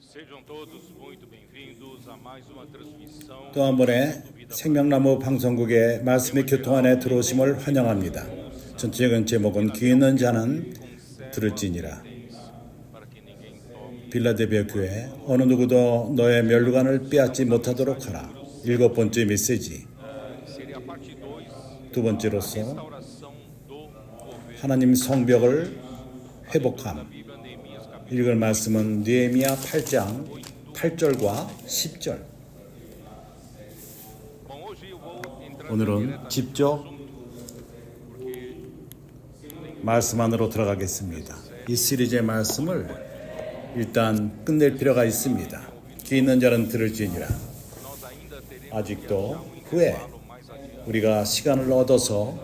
Sejam todos muito bem-vindos a mais uma transmissão 또 한 번의 생명나무 방송국의 말씀의 교통 안에 들어오심을 환영합니다. 전체적인 제목은 귀 있는 자는 들을지니라. para que ninguém tome. 빌라델비아 교회 어느 누구도 너의 멸류관을 빼앗지 못하도록 하라. 7번째 메시지. Seria a parte 2, 두 번째로서 restauração do governo 하나님 성벽을 회복함. Bíblia, Neemias capítulo. 읽을 말씀은 느헤미야 8장 8절과 10절. Bom, hoje eu vou entrar 오늘은 직접 말씀 안으로 들어가겠습니다. 이 시리즈의 말씀을 일단 끝낼 필요가 있습니다. 귀 있는 자는 들을지니라. nós ainda teremos 아직도 후에 mais adiante 우리가 시간을 얻어서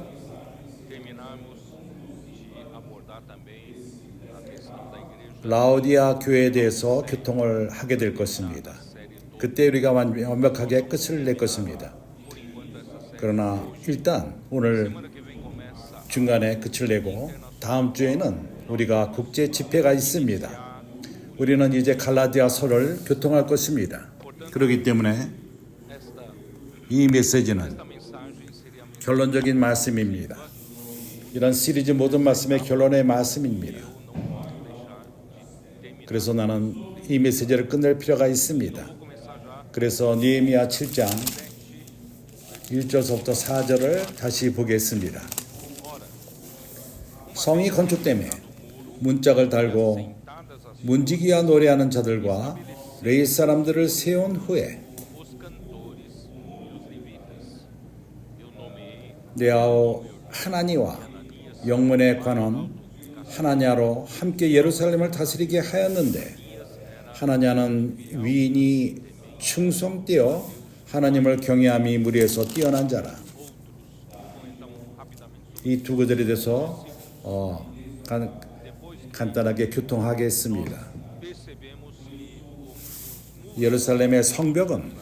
terminarmos de abordar também a questão da igreja. 라오디아 교회에 대해서 교통을 하게 될 것입니다. 그때 우리가 완벽하게 끝을 낼 것입니다. 그러나 일단 오늘 Semana que vem começa 중간에 끝을 내고 다음 주에는 우리가 국제 집회가 있습니다. 우리는 이제 갈라디아서를 교통할 것입니다. 그렇기 때문에 esta 이 메시지는 mensagem seria a 결론적인 말씀입니다. 이런 시리즈 모든 말씀의 결론의 말씀입니다. 그래서 나는 이 메시지를 끝낼 필요가 있습니다. 그래서 느헤미야 7장 1절부터 4절을 다시 보겠습니다. 성이 건축됨에 문짝을 달고 문지기와 노래하는 자들과 레위 사람들을 세운 후에 os cantores e os levitas. Eu nomeei 네아오 하나니와 영문의 관원 하나냐로 함께 예루살렘을 다스리게 하였는데 하나냐는 위인이 충성되어 하나님을 경외함이 무리에서 뛰어난 자라. 이 두 구절에 대해서 간단하게 교통하겠습니다. percebemos que 예루살렘의 성벽은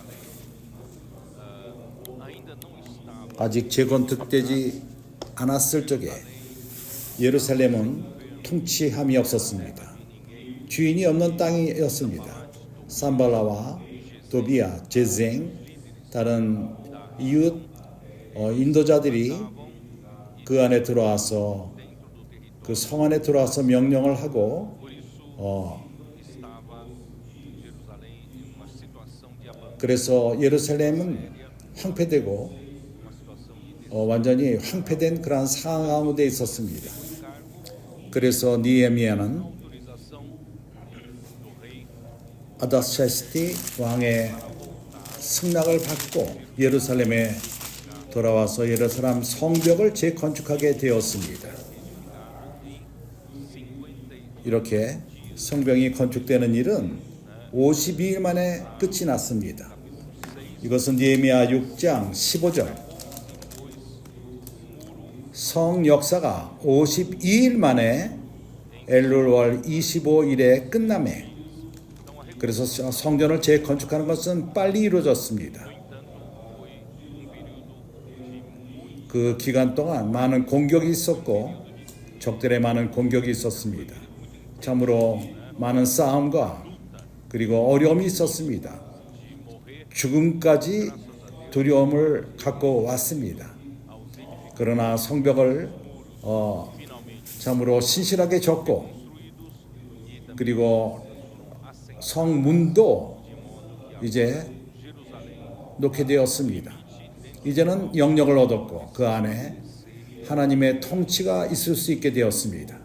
ainda não estava 아직 재건축되지 않았을 적에 예루살렘은 통치함이 없었습니다. 주인이 없는 땅이었습니다. 산발라와 도비아, 제생, 다른 이웃 인도자들이 그 안에 들어와서 그 성 안에 들어와서 명령을 하고 estava Jerusalém em uma situação de abandono, 그래서 예루살렘은 황폐되고 완전히 황폐된 그러한 상황 가운데 있었습니다. 그래서 느헤미야는 autorização do rei 아다샤스티 왕의 승낙을 받고 예루살렘에 돌아와서 예루살렘 성벽을 재건축하게 되었습니다. 이렇게 성벽이 건축되는 일은 52일 만에 끝이 났습니다. 이것은 느헤미야 6장 15절. 성 역사가 52일 만에 엘룰월 25일에 끝남에 그래서 성전을 재건축하는 것은 빨리 이루어졌습니다. 그 기간 동안 많은 공격이 있었고 적들의 많은 공격이 있었습니다. 참으로 많은 싸움과 그리고 어려움이 있었습니다. 죽음까지 두려움을 갖고 왔습니다. 그러나 성벽을 참으로 신실하게 졌고 그리고 성문도 이제 놓게 되었습니다. 이제는 영역을 얻었고 그 안에 하나님의 통치가 있을 수 있게 되었습니다.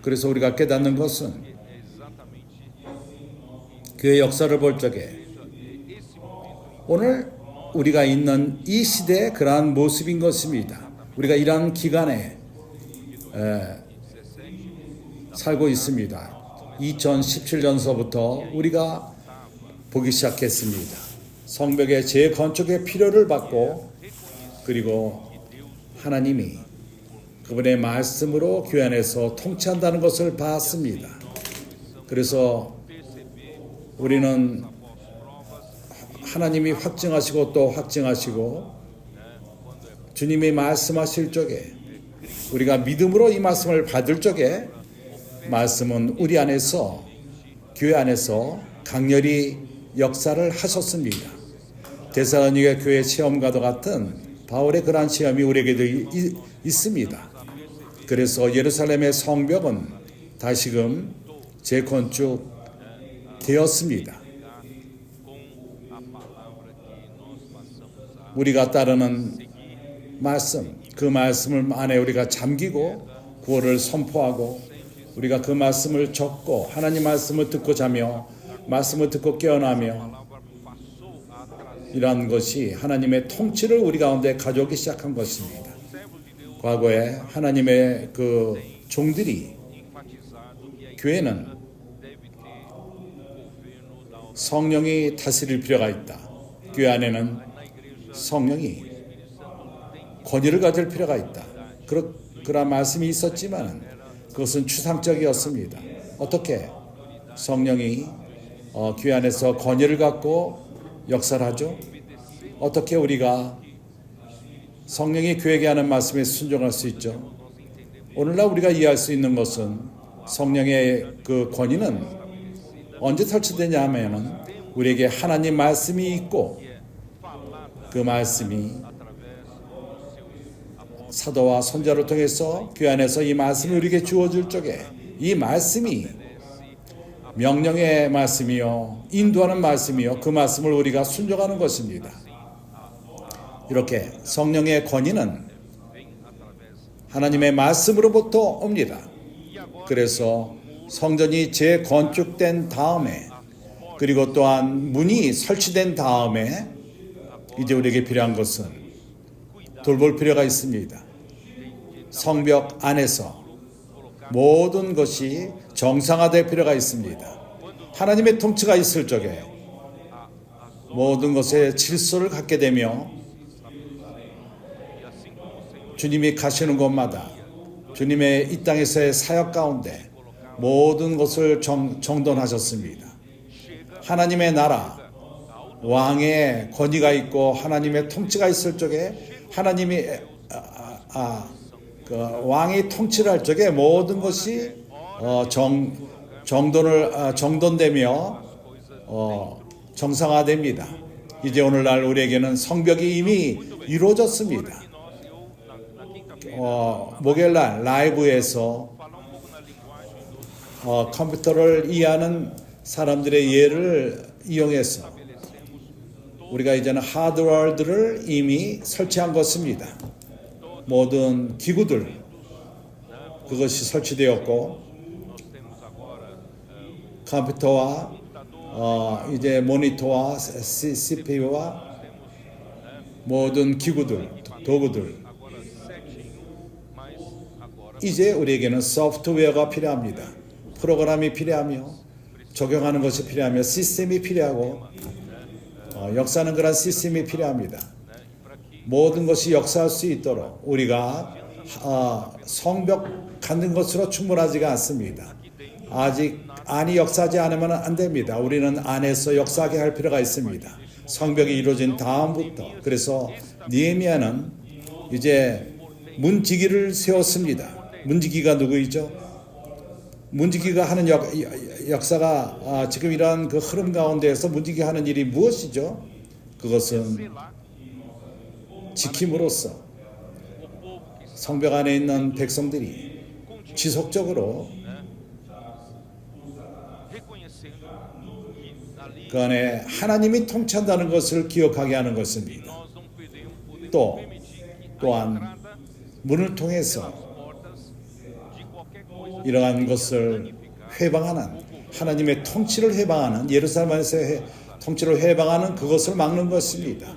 그래서 우리가 깨닫는 것은 교회 역사를 볼 적에 오늘 우리가 있는 이 시대의 그러한 모습인 것입니다. 우리가 이러한 기간에 살고 있습니다. 2017년서부터 우리가 보기 시작했습니다. 성벽의 재건축의 필요를 받고 그리고 하나님이 그분의 말씀으로 교회 안에서 통치한다는 것을 봤습니다. 그래서 우리는 하나님이 확증하시고 또 확증하시고 주님이 말씀하실 적에 우리가 믿음으로 이 말씀을 받을 적에 말씀은 우리 안에서 교회 안에서 강렬히 역사를 하셨습니다. 데살로니가 교회 시험과도 같은 바울의 그러한 시험이 우리에게도 있습니다. 그래서 예루살렘의 성벽은 다시금 재건축 되었습니다. 우리가 따르는 말씀, 그 말씀을 안에 우리가 잠기고 구원을 선포하고 우리가 그 말씀을 적고 하나님 말씀을 듣고 자며 말씀을 듣고 깨어나며 이러한 것이 하나님의 통치를 우리 가운데 가져오기 시작한 것입니다. 과거에 하나님의 그 종들이 교회는 성령이 다스릴 필요가 있다. 교회 안에는 성령이 권위를 가질 필요가 있다. 그런 말씀이 있었지만 그것은 추상적이었습니다. 어떻게 성령이 교회 안에서 권위를 갖고 역사를 하죠? 어떻게 우리가 성령이 교회에게 하는 말씀에 순종할 수 있죠? 오늘날 우리가 이해할 수 있는 것은 성령의 그 권위는 언제 설치되냐 하면은 우리에게 하나님 말씀이 있고 그 말씀이 사도와 선자를 통해서 교회 안에서 이 말씀을 우리에게 주어줄 적에 이 말씀이 명령의 말씀이요 인도하는 말씀이요 그 말씀을 우리가 순종하는 것입니다. 이렇게 성령의 권위는 하나님의 말씀으로부터 옵니다. 그래서 성전이 재건축된 다음에 그리고 또한 문이 설치된 다음에 이제 우리에게 필요한 것은 돌볼 필요가 있습니다. 성벽 안에서 모든 것이 정상화될 필요가 있습니다. 하나님의 통치가 있을 적에 모든 것에 질서를 갖게 되며 주님이 가시는 곳마다 주님의 이 땅에서의 사역 가운데 모든 것을 정돈하셨습니다. 하나님의 나라, 왕의 권위가 있고 하나님의 통치가 있을 적에 하나님이 그 왕이 통치를 할 적에 모든 것이 정돈되며 정상화됩니다. 이제 오늘날 우리에게는 성벽이 이미 이루어졌습니다. 목요일날 라이브에서 컴퓨터를 이해하는 사람들의 예를 이용해서 우리가 이제는 하드웨어들을 이미 설치한 것입니다. 모든 기구들 그것이 설치되었고 컴퓨터와 이제 모니터와 CPU와 모든 기구들 도구들 이제 우리에게는 소프트웨어가 필요합니다. 프로그램이 필요하며 적용하는 것이 필요하며 시스템이 필요하고 역사하는 그런 시스템이 필요합니다. 모든 것이 역사할 수 있도록 우리가 성벽 갖는 것으로 충분하지가 않습니다. 아직 안이 역사하지 않으면 안 됩니다. 우리는 안에서 역사하게 할 필요가 있습니다. 성벽이 이루어진 다음부터 그래서 느헤미야는 이제 문지기를 세웠습니다. 문지기가 누구이죠? 문지기가 하는 역사가 지금 이러한 그 흐름 가운데에서 문지기가 하는 일이 무엇이죠? 그것은 지킴으로써 성벽 안에 있는 백성들이 지속적으로 그 안에 하나님이 통치한다는 것을 기억하게 하는 것입니다. 또한 문을 통해서 이러한 것을 회방하는 하나님의 통치를 회방하는 예루살렘에서의 통치를 회방하는 그것을 막는 것입니다.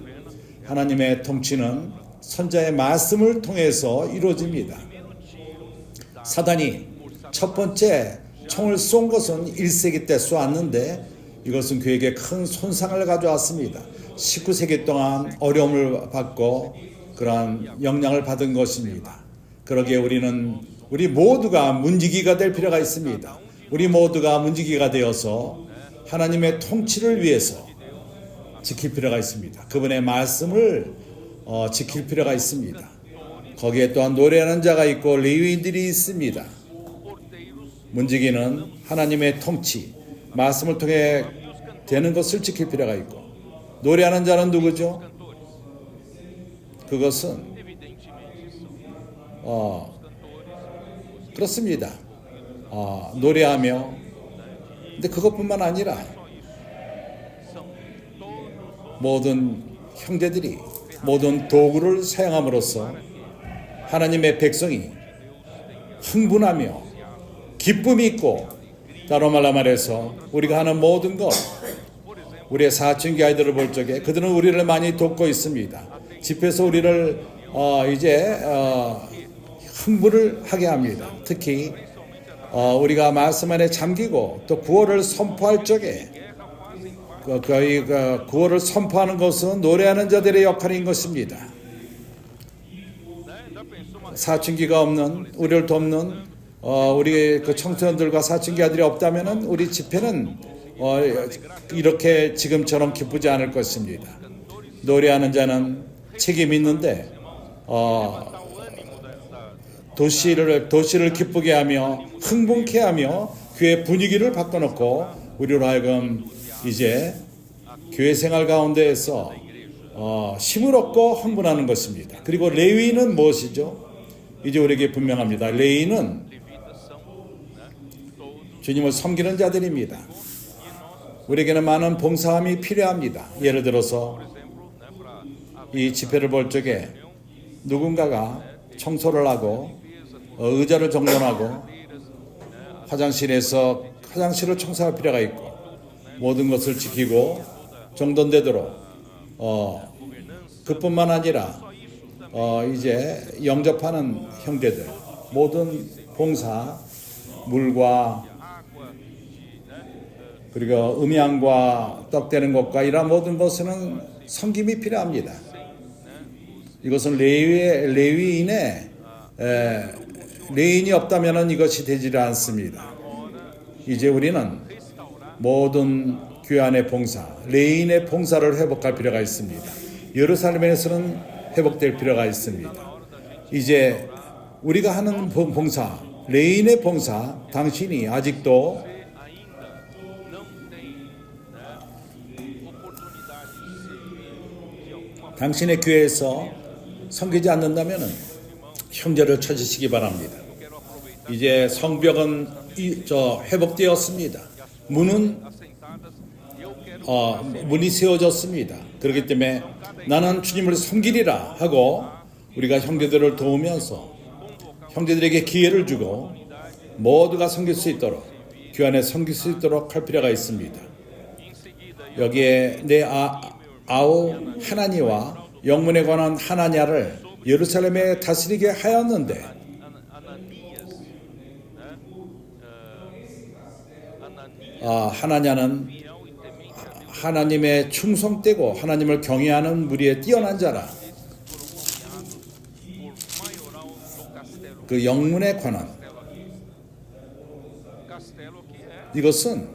하나님의 통치는 선자의 말씀을 통해서 이루어집니다. 사단이 첫 번째 총을 쏜 것은 1세기 때 쏘았는데 이것은 그에게 큰 손상을 가져왔습니다. 19세기 동안 어려움을 받고 그러한 영향을 받은 것입니다. 그러기에 우리 모두가 문지기가 될 필요가 있습니다. 우리 모두가 문지기가 되어서 하나님의 통치를 위해서 지킬 필요가 있습니다. 그분의 말씀을 지킬 필요가 있습니다. 거기에 또한 노래하는 자가 있고 레위인들이 있습니다. 문지기는 하나님의 통치, 말씀을 통해 되는 것을 지킬 필요가 있고, 노래하는 자는 누구죠? Cantores, 그것은 evidentemente, são cantores, 그렇습니다. 노래하며, 근데 그것뿐만 아니라 são todos 모든 형제들이 모든 도구를 사용함으로써 하나님의 백성이 흥분하며 기쁨이 있고, 따로 말해서 우리가 하는 모든 것, 우리의 사춘기 아이들을 볼 적에 그들은 우리를 많이 돕고 있습니다. 집회에서 우리를 이제 흥분을 하게 합니다. 특히 우리가 말씀 안에 잠기고 또 구원을 선포할 적에 거의 구원을 선포하는 것은 노래하는 자들의 역할인 것입니다. 사춘기가 없는, 우리를 돕는 우리 그 청소년들과 사춘기 아들이 없다면은 우리 집회는 이렇게 지금처럼 기쁘지 않을 것입니다. 노래하는 자는 책임이 있는데 도시를 기쁘게 하며 흥분케 하며 교회 분위기를 바꿔놓고 우리로 하여금 이제 교회 생활 가운데에서 힘을 얻고 흥분하는 것입니다. 그리고 레위인은 무엇이죠? 이제 우리에게 분명합니다. 레위인은 주님을 섬기는 자들입니다. 우리에게는 많은 봉사함이 필요합니다. 예를 들어서 이 집회를 볼 적에 누군가가 청소를 하고 의자를 정돈하고 화장실을 청소할 필요가 있고, 모든 것을 지키고 정돈되도록 그뿐만 아니라 이제 영접하는 형제들, 모든 봉사, 물과 그리고 음향과 떡 되는 것과 이러한 모든 것은 섬김이 필요합니다. 이것은 레위인의 레인이 없다면 이것이 되지 않습니다. 이제 우리는 모든 교회 안의 봉사, 레인의 봉사를 회복할 필요가 있습니다. 예루살렘에서는 회복될 필요가 있습니다. 이제 우리가 하는 봉사, 레인의 봉사, 당신이 아직도 당신의 교회에서 섬기지 않는다면 형제를 찾으시기 바랍니다. 이제 성벽은 회복되었습니다. 문이 세워졌습니다. 그렇기 때문에 나는 주님을 섬기리라 하고 우리가 형제들을 도우면서 형제들에게 기회를 주고 모두가 섬길 수 있도록, 교회 안에 섬길 수 있도록 할 필요가 있습니다. 여기에 내 아우 하나니와 영문에 관한 하나냐를 예루살렘에 다스리게 하였는데, 하나냐는 하나님의 충성되고 하나님을 경외하는 무리에 뛰어난 자라. 그 영문에 관한 이것은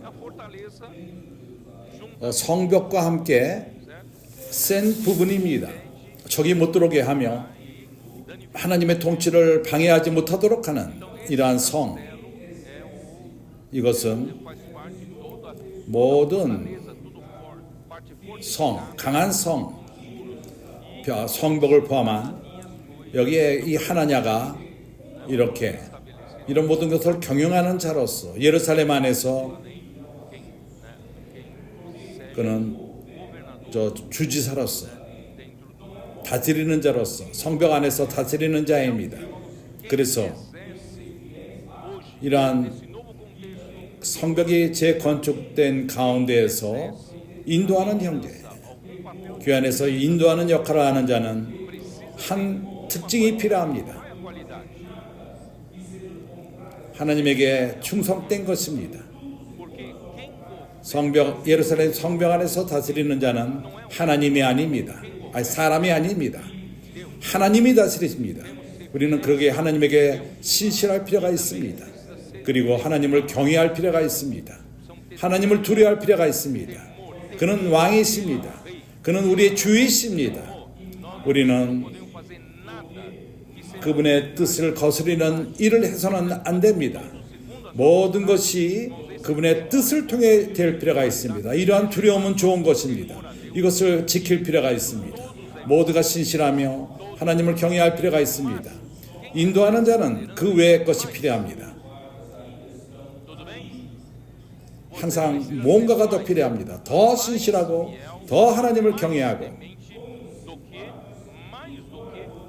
성벽과 함께 센 부분입니다. 적이 못 들어오게 하며 하나님의 통치를 방해하지 못하도록 하는 이러한 성, 이것은 모든 성, 강한 성벽을 포함한 여기에 이 하나냐가 이렇게 이런 모든 것을 경영하는 자로서 예루살렘 안에서 그는 주지사로서 다스리는 자로서 성벽 안에서 다스리는 자입니다. 그래서 이러한 성벽이 재건축된 가운데에서 인도하는 형제, 교회 안에서 인도하는 역할을 하는 자는 한 특징이 필요합니다. 하나님에게 충성된 것입니다. 예루살렘 성벽 안에서 다스리는 자는 하나님이 아닙니다. 사람이 아닙니다. 하나님이 다스리십니다. 우리는 그러기에 하나님에게 신실할 필요가 있습니다. 그리고 하나님을 경외할 필요가 있습니다. 하나님을 두려워할 필요가 있습니다. 그는 왕이십니다. 그는 우리의 주이십니다. 우리는 그분의 뜻을 거스리는 일을 해서는 안 됩니다. 모든 것이 그분의 뜻을 통해 될 필요가 있습니다. 이러한 두려움은 좋은 것입니다. 이것을 지킬 필요가 있습니다. 모두가 신실하며 하나님을 경외할 필요가 있습니다. 인도하는 자는 그 외의 것이 필요합니다. 항상 뭔가가 더 필요합니다. 더 신실하고 더 하나님을 경외하고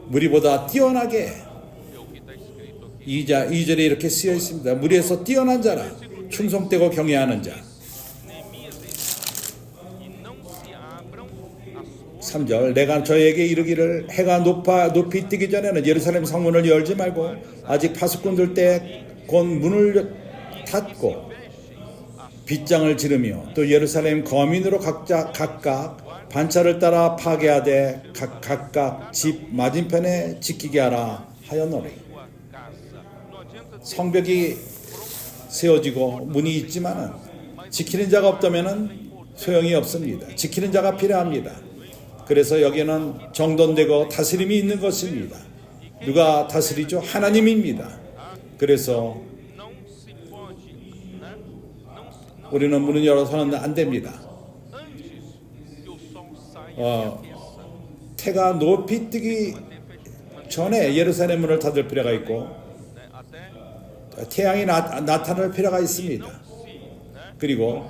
무리보다 뛰어나게. 2절에 이렇게 쓰여 있습니다. 무리에서 뛰어난 자라 충성되고 경외하는 자. 3절 내가 저에게 이르기를 해가 높이 뜨기 전에는 예루살렘 성문을 열지 말고 아직 파수꾼들 때 곧 문을 닫고 빗장을 지르며 또 예루살렘 거민으로 각각 반차를 따라 파괴하되 각각 집 맞은편에 지키게 하라 하였노니. 성벽이 세워지고 문이 있지만은 지키는 자가 없다면은 소용이 없습니다. 지키는 자가 필요합니다. 그래서 여기는 정돈되고 다스림이 있는 것입니다. 누가 다스리죠? 하나님입니다. 그래서 우리는 문을 열어서는 안 됩니다. 태가 높이 뜨기 전에 예루살렘 문을 닫을 필요가 있고 태양이 나타날 필요가 있습니다. 그리고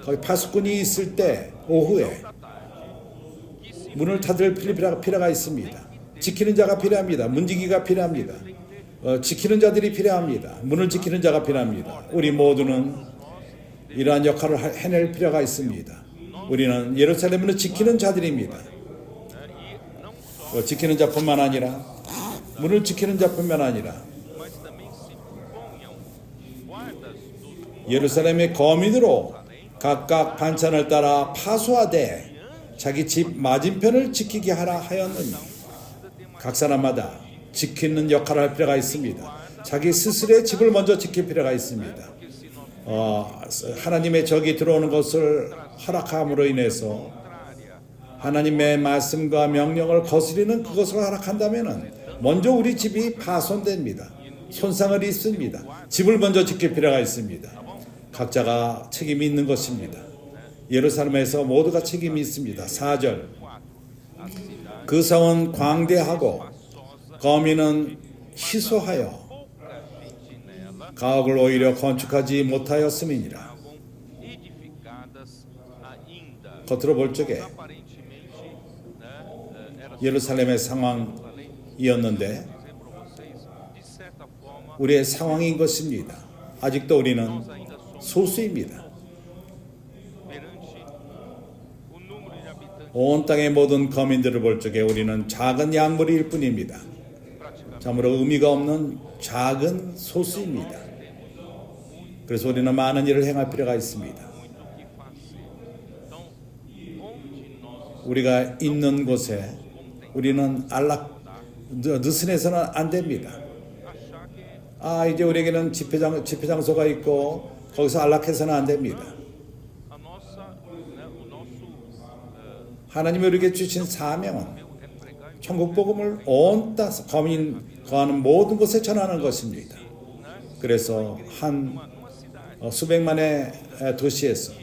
거기 파수꾼이 있을 때 오후에 문을 닫을 필요가 있습니다. 지키는 자가 필요합니다. 문지기가 필요합니다. 지키는 자들이 필요합니다. 문을 지키는 자가 필요합니다. 우리 모두는 이러한 역할을 해낼 필요가 있습니다. 우리는 예루살렘을 지키는 자들입니다. 지키는 자뿐만 아니라 문을 지키는 자뿐만 아니라 예루살렘의 거민으로 각각 반찬을 따라 파수하되 자기 집 맞은편을 지키게 하라 하였느니. 각 사람마다 지키는 역할을 할 필요가 있습니다. 자기 스스로의 집을 먼저 지킬 필요가 있습니다. 하나님의 적이 들어오는 것을 허락함으로 인해서 하나님의 말씀과 명령을 거스리는 그것을 허락한다면 먼저 우리 집이 파손됩니다. 손상을 입습니다. 집을 먼저 지킬 필요가 있습니다. 각자가 책임이 있는 것입니다. 예루살렘에서 모두가 책임이 있습니다. 4절 그 성은 광대하고 거민은 희소하여 가옥을 오히려 건축하지 못하였음이니라. 겉으로 볼 적에 예루살렘의 상황이었는데 우리의 상황인 것입니다. 아직도 우리는 소수입니다. 온 땅의 모든 거민들을 볼 적에 우리는 작은 양무리일 뿐입니다. 참으로 의미가 없는 작은 소수입니다. 그래서 우리는 많은 일을 행할 필요가 있습니다. 우리가 있는 곳에 우리는 느슨해서는 안 됩니다. 이제 우리에게는 집회장소가 있고 거기서 안락해서는 안 됩니다. 하나님이 우리에게 주신 사명은 천국 복음을 온 땅 거민 거하는 모든 곳에 전하는 것입니다. 그래서 수백만의 도시에서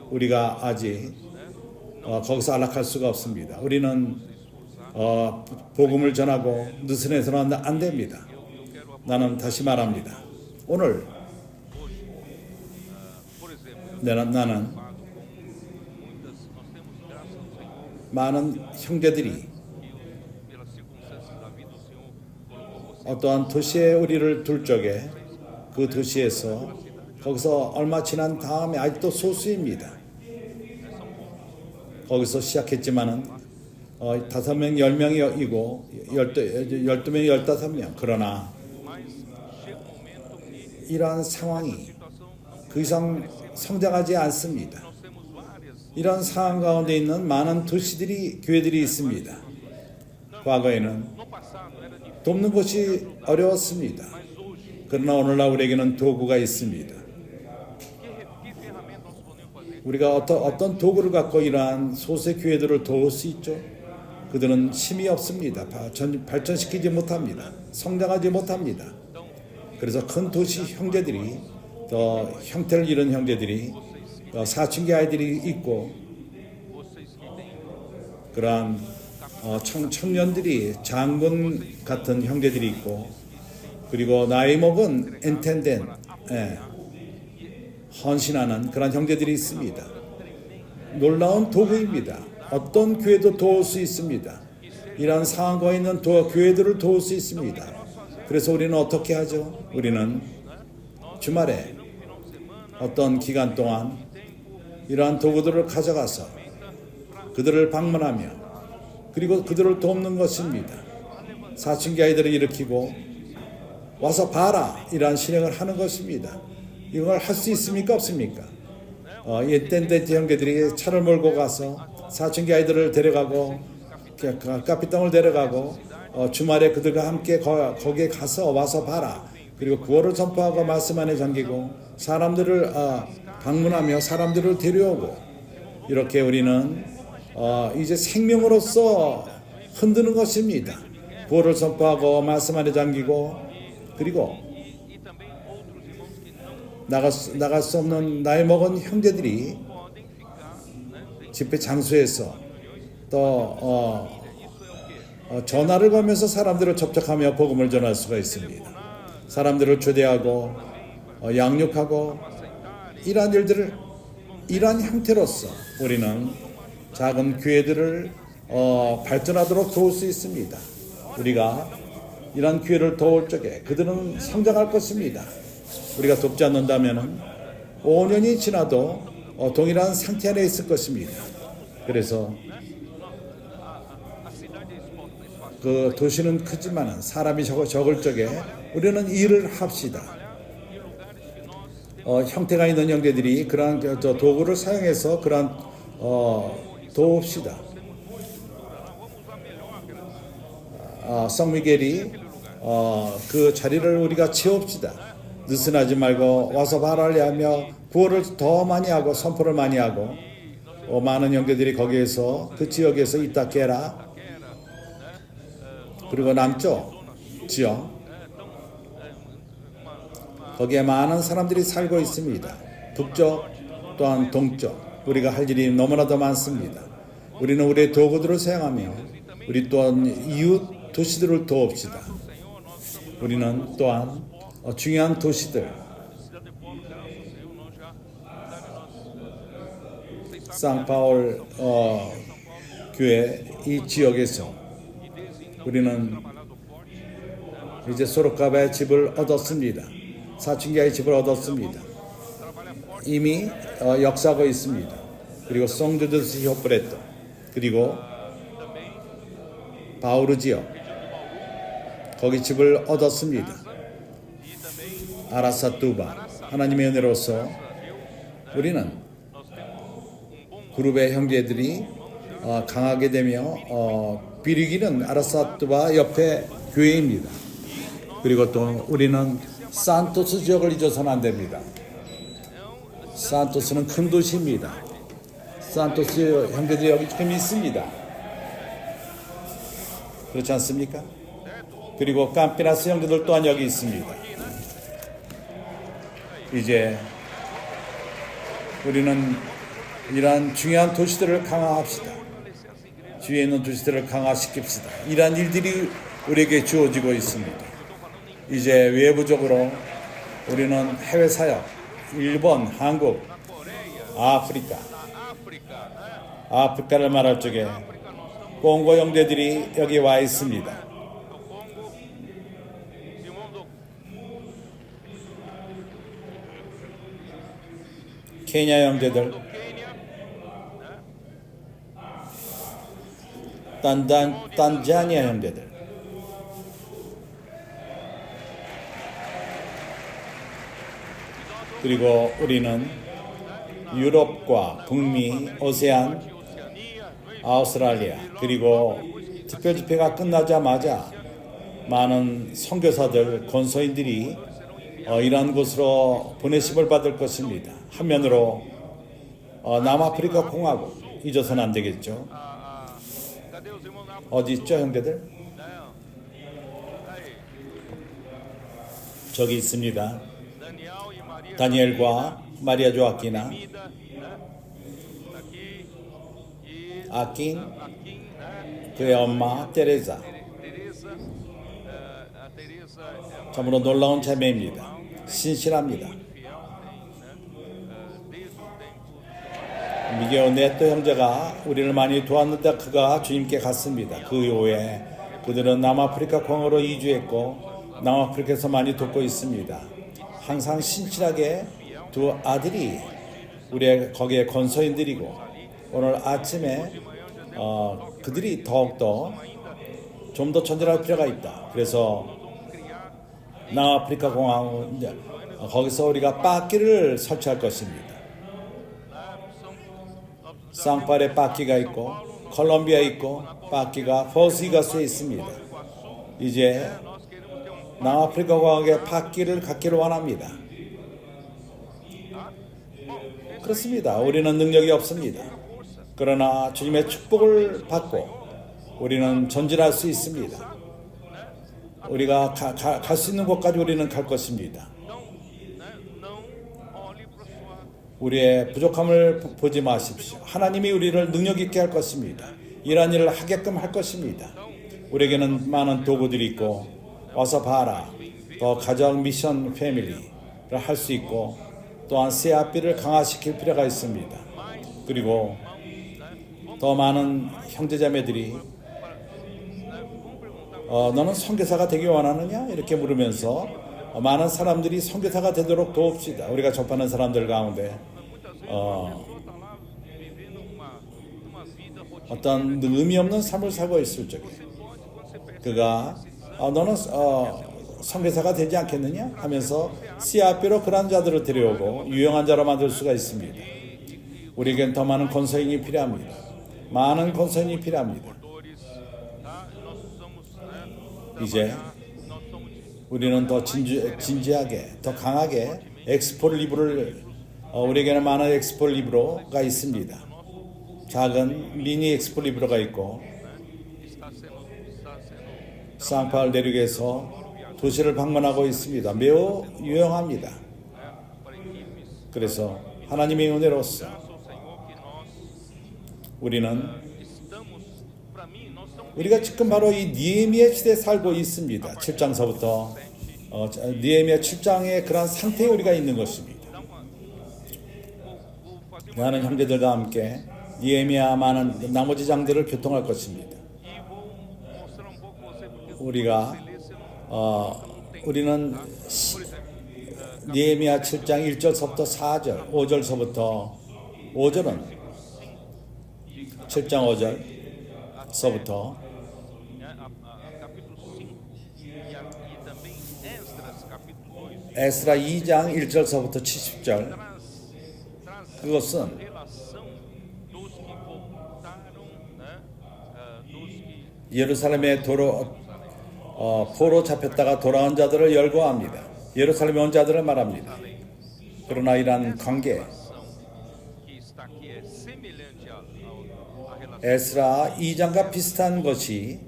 우리가 아직 거기서 안락할 수가 없습니다. 우리는 복음을 전하고 느슨해서는 안 됩니다. 나는 다시 말합니다. 오늘 나는 많은 형제들이 어떠한 도시에 우리를 둘 적에 그 도시에서 거기서 얼마 지난 다음에 아직도 소수입니다. 거기서 시작했지만은 5명, 10명이고 12명, 15명. 그러나 이러한 상황이 그 이상 성장하지 않습니다. 이런 상황 가운데 있는 많은 도시들이, 교회들이 있습니다. 과거에는 돕는 것이 어려웠습니다. 그러나 오늘날 우리에게는 도구가 있습니다. 우리가 어떤 도구를 갖고 이러한 소수의 교회들을 도울 수 있죠? 그들은 힘이 없습니다. 발전시키지 못합니다. 성장하지 못합니다. 그래서 큰 도시 형제들이 또 형태를 잃은 형제들이 또 사춘기 아이들이 있고 vocês que têm 그러한 청년들이 장군 같은 형제들이 있고 그리고 나이 먹은 엔텐덴 헌신하는 그런 형제들이 있습니다. 놀라운 도구입니다. 어떤 교회도 도울 수 있습니다. 이러한 상황과 있는 교회들을 도울 수 있습니다. 그래서 우리는 어떻게 하죠? 우리는 주말에 어떤 기간 동안 이러한 도구들을 가져가서 그들을 방문하며 그리고 그들을 돕는 것입니다. 사춘기 아이들을 일으키고 와서 봐라 이러한 실행을 하는 것입니다. 이걸 할 수 있습니까? 없습니까? 옛땐 형제들이 차를 몰고 가서 사춘기 아이들을 데려가고 카피땅을 데려가고 주말에 그들과 함께 거기에 가서 와서 봐라. 그리고 구원을 전파하고 말씀 안에 잠기고 사람들을 방문하며 사람들을 데려오고 이렇게 우리는 이제 생명으로서 흔드는 것입니다. 구원을 전파하고 말씀 안에 잠기고 그리고 e também outros irmãos que não 나갈 수 없는 나이 먹은 형제들이 podem ficar, né? 집회 장소에서 또 Isso é o quê? 전화를 걸면서 사람들을 접촉하며 복음을 전할 수가 있습니다. 사람들을 초대하고 양육하고 이러한 일들을 이러한 형태로서 우리는 작은 교회들을 발전하도록 도울 수 있습니다. 우리가 이러한 교회를 도울 적에 그들은 성장할 것입니다. 우리가 돕지 않는다면 5년이 지나도 동일한 상태 안에 있을 것입니다. 그래서 그 도시는 크지만 사람이 적을 적에 우리는 일을 합시다. 형태가 있는 형제들이 그러한 도구를 사용해서 그러한 도웁시다. 성미겔이 그 자리를 우리가 채웁시다. 느슨하지 말고 와서 바라리 하며 구호를 더 많이 하고 선포를 많이 하고 많은 형제들이 거기에서 그 지역에서 있다 깨라. 그리고 남쪽 지역 거기에 많은 사람들이 살고 있습니다. 북쪽 또한 동쪽 우리가 할 일이 너무나도 많습니다. 우리는 우리의 도구들을 사용하며 우리 또한 이웃 도시들을 도웁시다. 우리는 또한 중요한 도시들 상파울 교회 이 지역에서 우리는 이제 소로카바의 집을 얻었습니다. 사춘기의 집을 얻었습니다. 이미 역사하고 있습니다. 그리고 송주드스 히오프레토 그리고 바우르 지역 거기 집을 얻었습니다. 아라사투바 하나님의 은혜로서 우리는 그룹의 형제들이 강하게 되며 비리기는 아라사투바 옆에 교회입니다. 그리고 또 우리는 산토스 지역을 잊어서는 안 됩니다. 산토스는 큰 도시입니다. 산토스 형제들이 여기 지금 있습니다. 그렇지 않습니까? 그리고 캄피나스 형제들 또한 여기 있습니다. 이제 우리는 이러한 중요한 도시들을 강화합시다. 주위에 있는 도시들을 강화시킵시다. 이러한 일들이 우리에게 주어지고 있습니다. 이제 외부적으로 우리는 해외 사역, 일본, 한국, 아프리카를 말할 적에 콩고 형제들이 여기 와 있습니다. 케냐 형제들, 탄자니아 형제들, 그리고 우리는 유럽과 북미, 오세안, 아우스트랄리아 그리고 특별 집회가 끝나자마자 많은 선교사들, 권소인들이 이러한 곳으로 보내심을 받을 것입니다. 한면으로 남아프리카 공화국 잊어서는 안 되겠죠. 어디 있죠, 형제들? 저기 있습니다. Daniel e Maria 다니엘과 마리아 조아키나, Joaquina, né? Tá aqui. E 아낀, Aquim, né? 그의 엄마 테레사. Teresa, a Teresa é uma 참으로 놀라운 자매입니다. 신실합니다. fiel, tem, né? Desde o tempo 미게오 네또 형제가 우리를 많이 도왔는데 그가 주님께 갔습니다. 그 이후에 그들은 남아프리카 공으로 이주했고 남아프리카에서 많이 돕고 있습니다. 항상 신실하게 두 아들이 우리의 거기에 건서인들이고 오늘 아침에 그들이 더욱더 좀 더 전진할 필요가 있다. 그래서 남아프리카 공항 거기서 우리가 빠끼를 설치할 것입니다. 상파레 빠끼가 있고 콜롬비아 있고 빠끼가 포스이가스에 있습니다. 이제 남아프리카 공항에 빠끼를 갖기를 원합니다. 그렇습니다. 우리는 능력이 없습니다. 그러나 주님의 축복을 받고 우리는 전진할 수 있습니다. 우리가 갈 수 있는 곳까지 우리는 갈 것입니다. 우리의 부족함을 보지 마십시오. 하나님이 우리를 능력 있게 할 것입니다. 이러한 일을 하게끔 할 것입니다. 우리에게는 많은 도구들이 있고 와서 봐라. 더 가정 미션 패밀리를 할 수 있고 또한 CRP를 강화시킬 필요가 있습니다. 그리고 더 많은 형제자매들이 너는 선교사가 되기 원하느냐? 이렇게 물으면서 많은 사람들이 선교사가 되도록 도웁시다. 우리가 접하는 사람들 가운데 어떤 의미 없는 삶을 살고 있을 적에 그가 너는 선교사가 되지 않겠느냐? 하면서 CRP로 그런 자들을 데려오고 유용한 자로 만들 수가 있습니다. 우리에겐 더 많은 건설인이 필요합니다. 많은 건설인이 필요합니다. 이제 우리는 더 진지하게, 더 강하게 엑스폴 리브를 우리에게는 많은 엑스폴 리브로가 있습니다. 작은 미니 엑스폴 리브로가 있고 상파울 내륙에서 도시를 방문하고 있습니다. 매우 유용합니다. 그래서 하나님의 은혜로서 우리가 지금 바로 이 느헤미야 시대에 살고 있습니다. 7장서부터 느헤미야 7장의 그런 상태에 우리가 있는 것입니다. 많은 형제들과 함께 느헤미야 많은 나머지 장들을 교통할 것입니다. 우리는 느헤미야 7장 1절서부터 4절, 5절서부터 5절은 7장 5절서부터 에스라 2장 1절서부터 70절 그것은 예루살렘의 포로 잡혔다가 돌아온 자들을 열거합니다. 예루살렘에 온 자들을 말합니다. 그러나 이러한 관계 에스라 2장과 비슷한 것이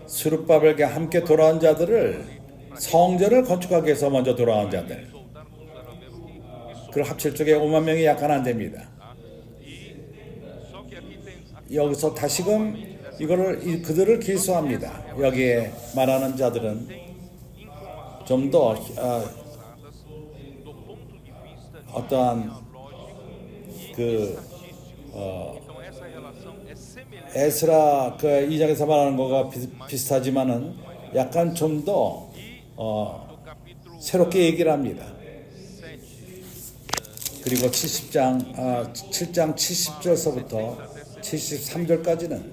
스룹바벨과 함께 돌아온 자들을 성전을 건축하기 위해서 먼저 돌아온 자들 그걸 합칠 적에 5만 명이 약간 안 됩니다. 여기서 다시금 그들을 기수합니다. 여기에 말하는 자들은 좀 더 어떠한 에스라 그 2장에서 말하는 거가 비슷하지만은 약간 좀 더 새롭게 얘기를 합니다. 그리고 7장 70절서부터 73절까지는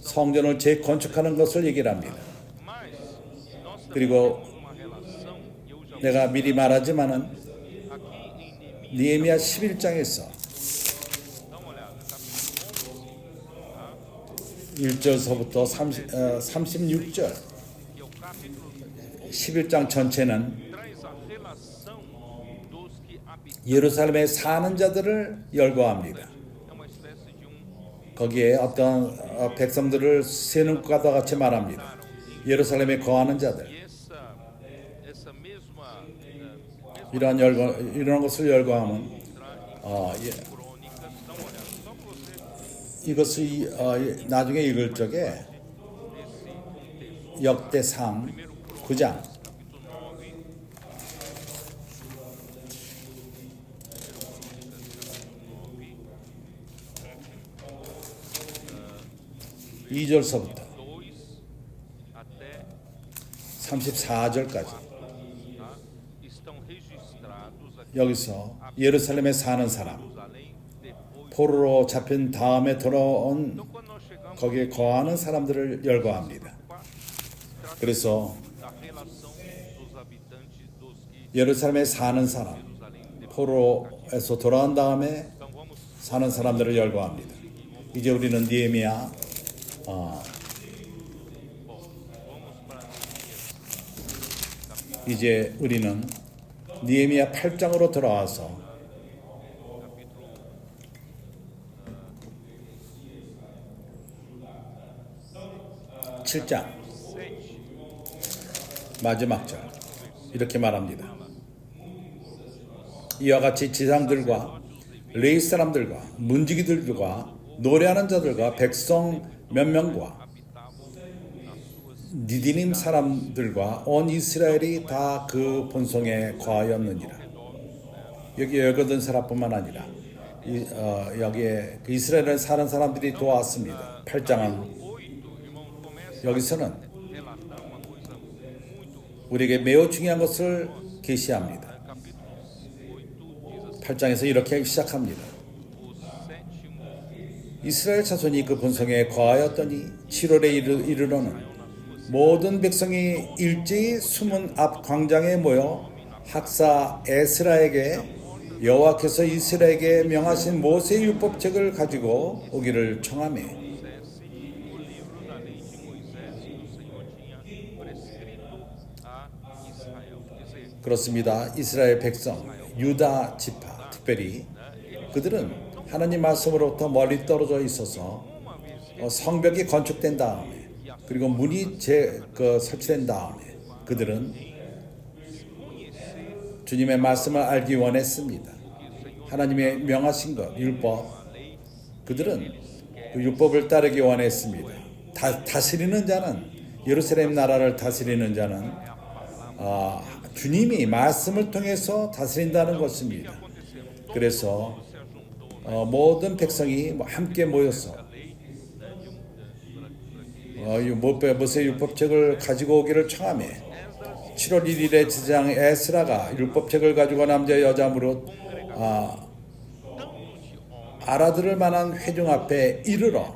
성전을 재건축하는 것을 얘기를 합니다. 그리고 내가 미리 말하지만은 느헤미야 11장에서 1절서부터 36절 11장 전체는 예루살렘에 사는 자들을 열거합니다. 거기에 어떤 백성들을 세는 것과 같이 말합니다. 예루살렘에 거하는 자들, E essa mesma 이런 것을 열거하면 crônicas, dá uma olhada, só para você 이것을 나중에 읽을 적에 esse contexto. 역대상 9장 Capítulo 9, 2절서부터 2 até 34절까지 4, tá? Estão registrados aqui 여기서 예루살렘에 사는 사람, Jerusalém depois. 포로로 잡힌 다음에 돌아온 Então, quando nós chegamos 거기에 거하는 사람들을 열거합니다. 그래서 da relação dos habitantes dos que 예루살렘에 사는 사람, Jerusalém depois. 포로에서 돌아온 다음에 Então vamos 사는 사람들을 열거합니다. 이제 우리는 느헤미야 vamos para 이제 우리는 느헤미야 8장으로 돌아와서 capítulo 7장 7. 마지막 절 이렇게 말합니다. 이와 같이 지상들과 레위 사람들과 문지기들과 노래하는 자들과 백성 몇 명과 니디님 사람들과 온 이스라엘이 다 그 본성에 거하였느니라. 여기 열거든 사람뿐만 아니라 여기에 그 이스라엘에 사는 사람들이 도왔습니다. 8장은 8, irmãos, começa 여기서는 a relatar uma coisa muito. 우리에게 매우 중요한 것을 계시합니다. Capítulo 8 diz assim: 8장에서 이렇게 시작합니다. o sétimo 이스라엘 자손이 그 본성에 거하였더니 7월에 이르러는 모든 백성이 일제히 수문 앞 광장에 모여 학사 에스라에게 여호와께서 이스라엘에게 명하신 모세 율법책을 가지고 오기를 청하매 Moisés, o livro da lei de Moisés que o Senhor tinha prescrito a Israel. Dizer, 그렇습니다. 이스라엘 백성 유다 지파 특별히 그들은 하나님 말씀으로부터 멀리 떨어져 있어서 성벽이 건축된 다음에 그리고 문이 설치된 다음에 그들은 주님의 말씀을 알기 원했습니다. 하나님의 명하신 것, 율법. 그들은 그 율법을 따르기 원했습니다. 다스리는 자는 예루살렘 나라를 다스리는 자는 주님이 말씀을 통해서 다스린다는 것입니다. 그래서 모든 백성이 함께 모여서 모세 율법책을 가지고 오기를 청하며 7월 1일에 제사장 에스라가 율법책을 가지고 남자 여자 무릇 알아들을 만한 회중 앞에 이르러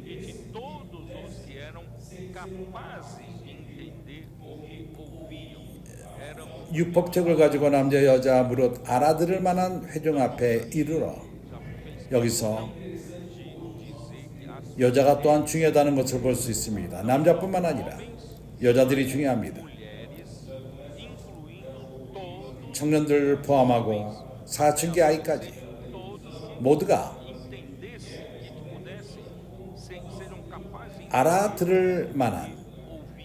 e de todos os que eram capazes de entender ouviam. Eram 율법책을 가지고 남자 여자 무릇 알아들을 만한 회중 앞에 이르러 여기서 여자가 또한 중요하다는 것을 볼 수 있습니다. 남자뿐만 아니라 여자들이 중요합니다. 청년들을 포함하고 사춘기 아이까지 모두가 entendessem, que pudessem sejam capazes de 알아들을 만한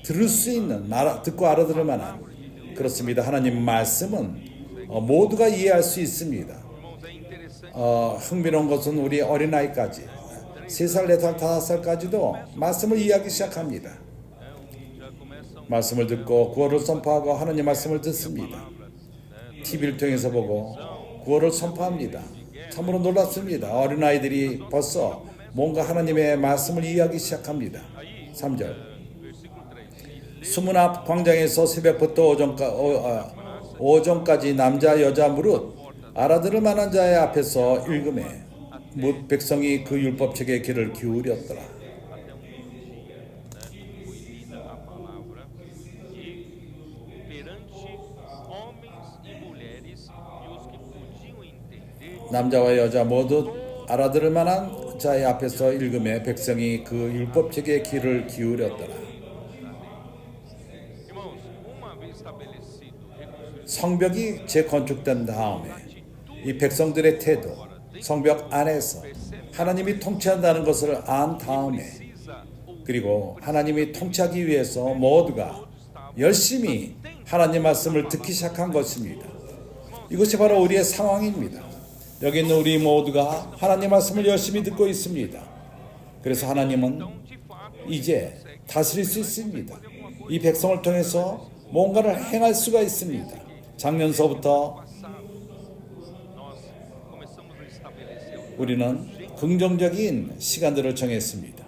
들을 수 있는 듣고 알아들을 만한 그렇습니다. 하나님 말씀은 모두가 이해할 수 있습니다. irmãos, é interessante. 흥미로운 것은 우리 어린아이까지 3살, 4살, 5살까지도 말씀을 이해하기 시작합니다. Já começam 말씀을 듣고 구원을 선포하고 하나님 말씀을 듣습니다. TV를 통해서 보고 구원을 선포합니다. 참으로 놀랍습니다. 어린아이들이 벌써 뭔가 하나님의 말씀을 이해하기 시작합니다. 3절 versículo 3. 수문 앞 광장에서 새벽부터 오전까지 남자 여자 무릇 알아들을 만한 자의 앞에서 읽음에 뭇 백성이 그 율법책의 귀를 기울였더라. Até dia, foi lida a palavra e perante homens e mulheres e os que podiam entender 남자와 여자 모두 알아들을 만한 자의 앞에서 읽음에 백성이 그 율법책의 귀를 기울였더라. irmãos, uma vez estabelecido reconstruído 성벽이 재건축된 다음에 이 백성들의 태도, 성벽 안에서 percebe 하나님이 통치한다는 것을 안 다음에 precisa ouvir. 그리고 하나님이 통치하기 위해서 모두가 열심히 하나님 말씀을 듣기 시작한 것입니다. 이것이 바로 우리의 상황입니다. 여기 있는 우리 모두가 하나님 말씀을 열심히 듣고 있습니다. 그래서 하나님은 Então, de fato, 이제 다스릴 수 있습니다. 이 백성을 통해서 뭔가를 행할 수가 있습니다. 작년서부터 nós começamos a estabelecer 우리는 긍정적인 시간들을 정했습니다.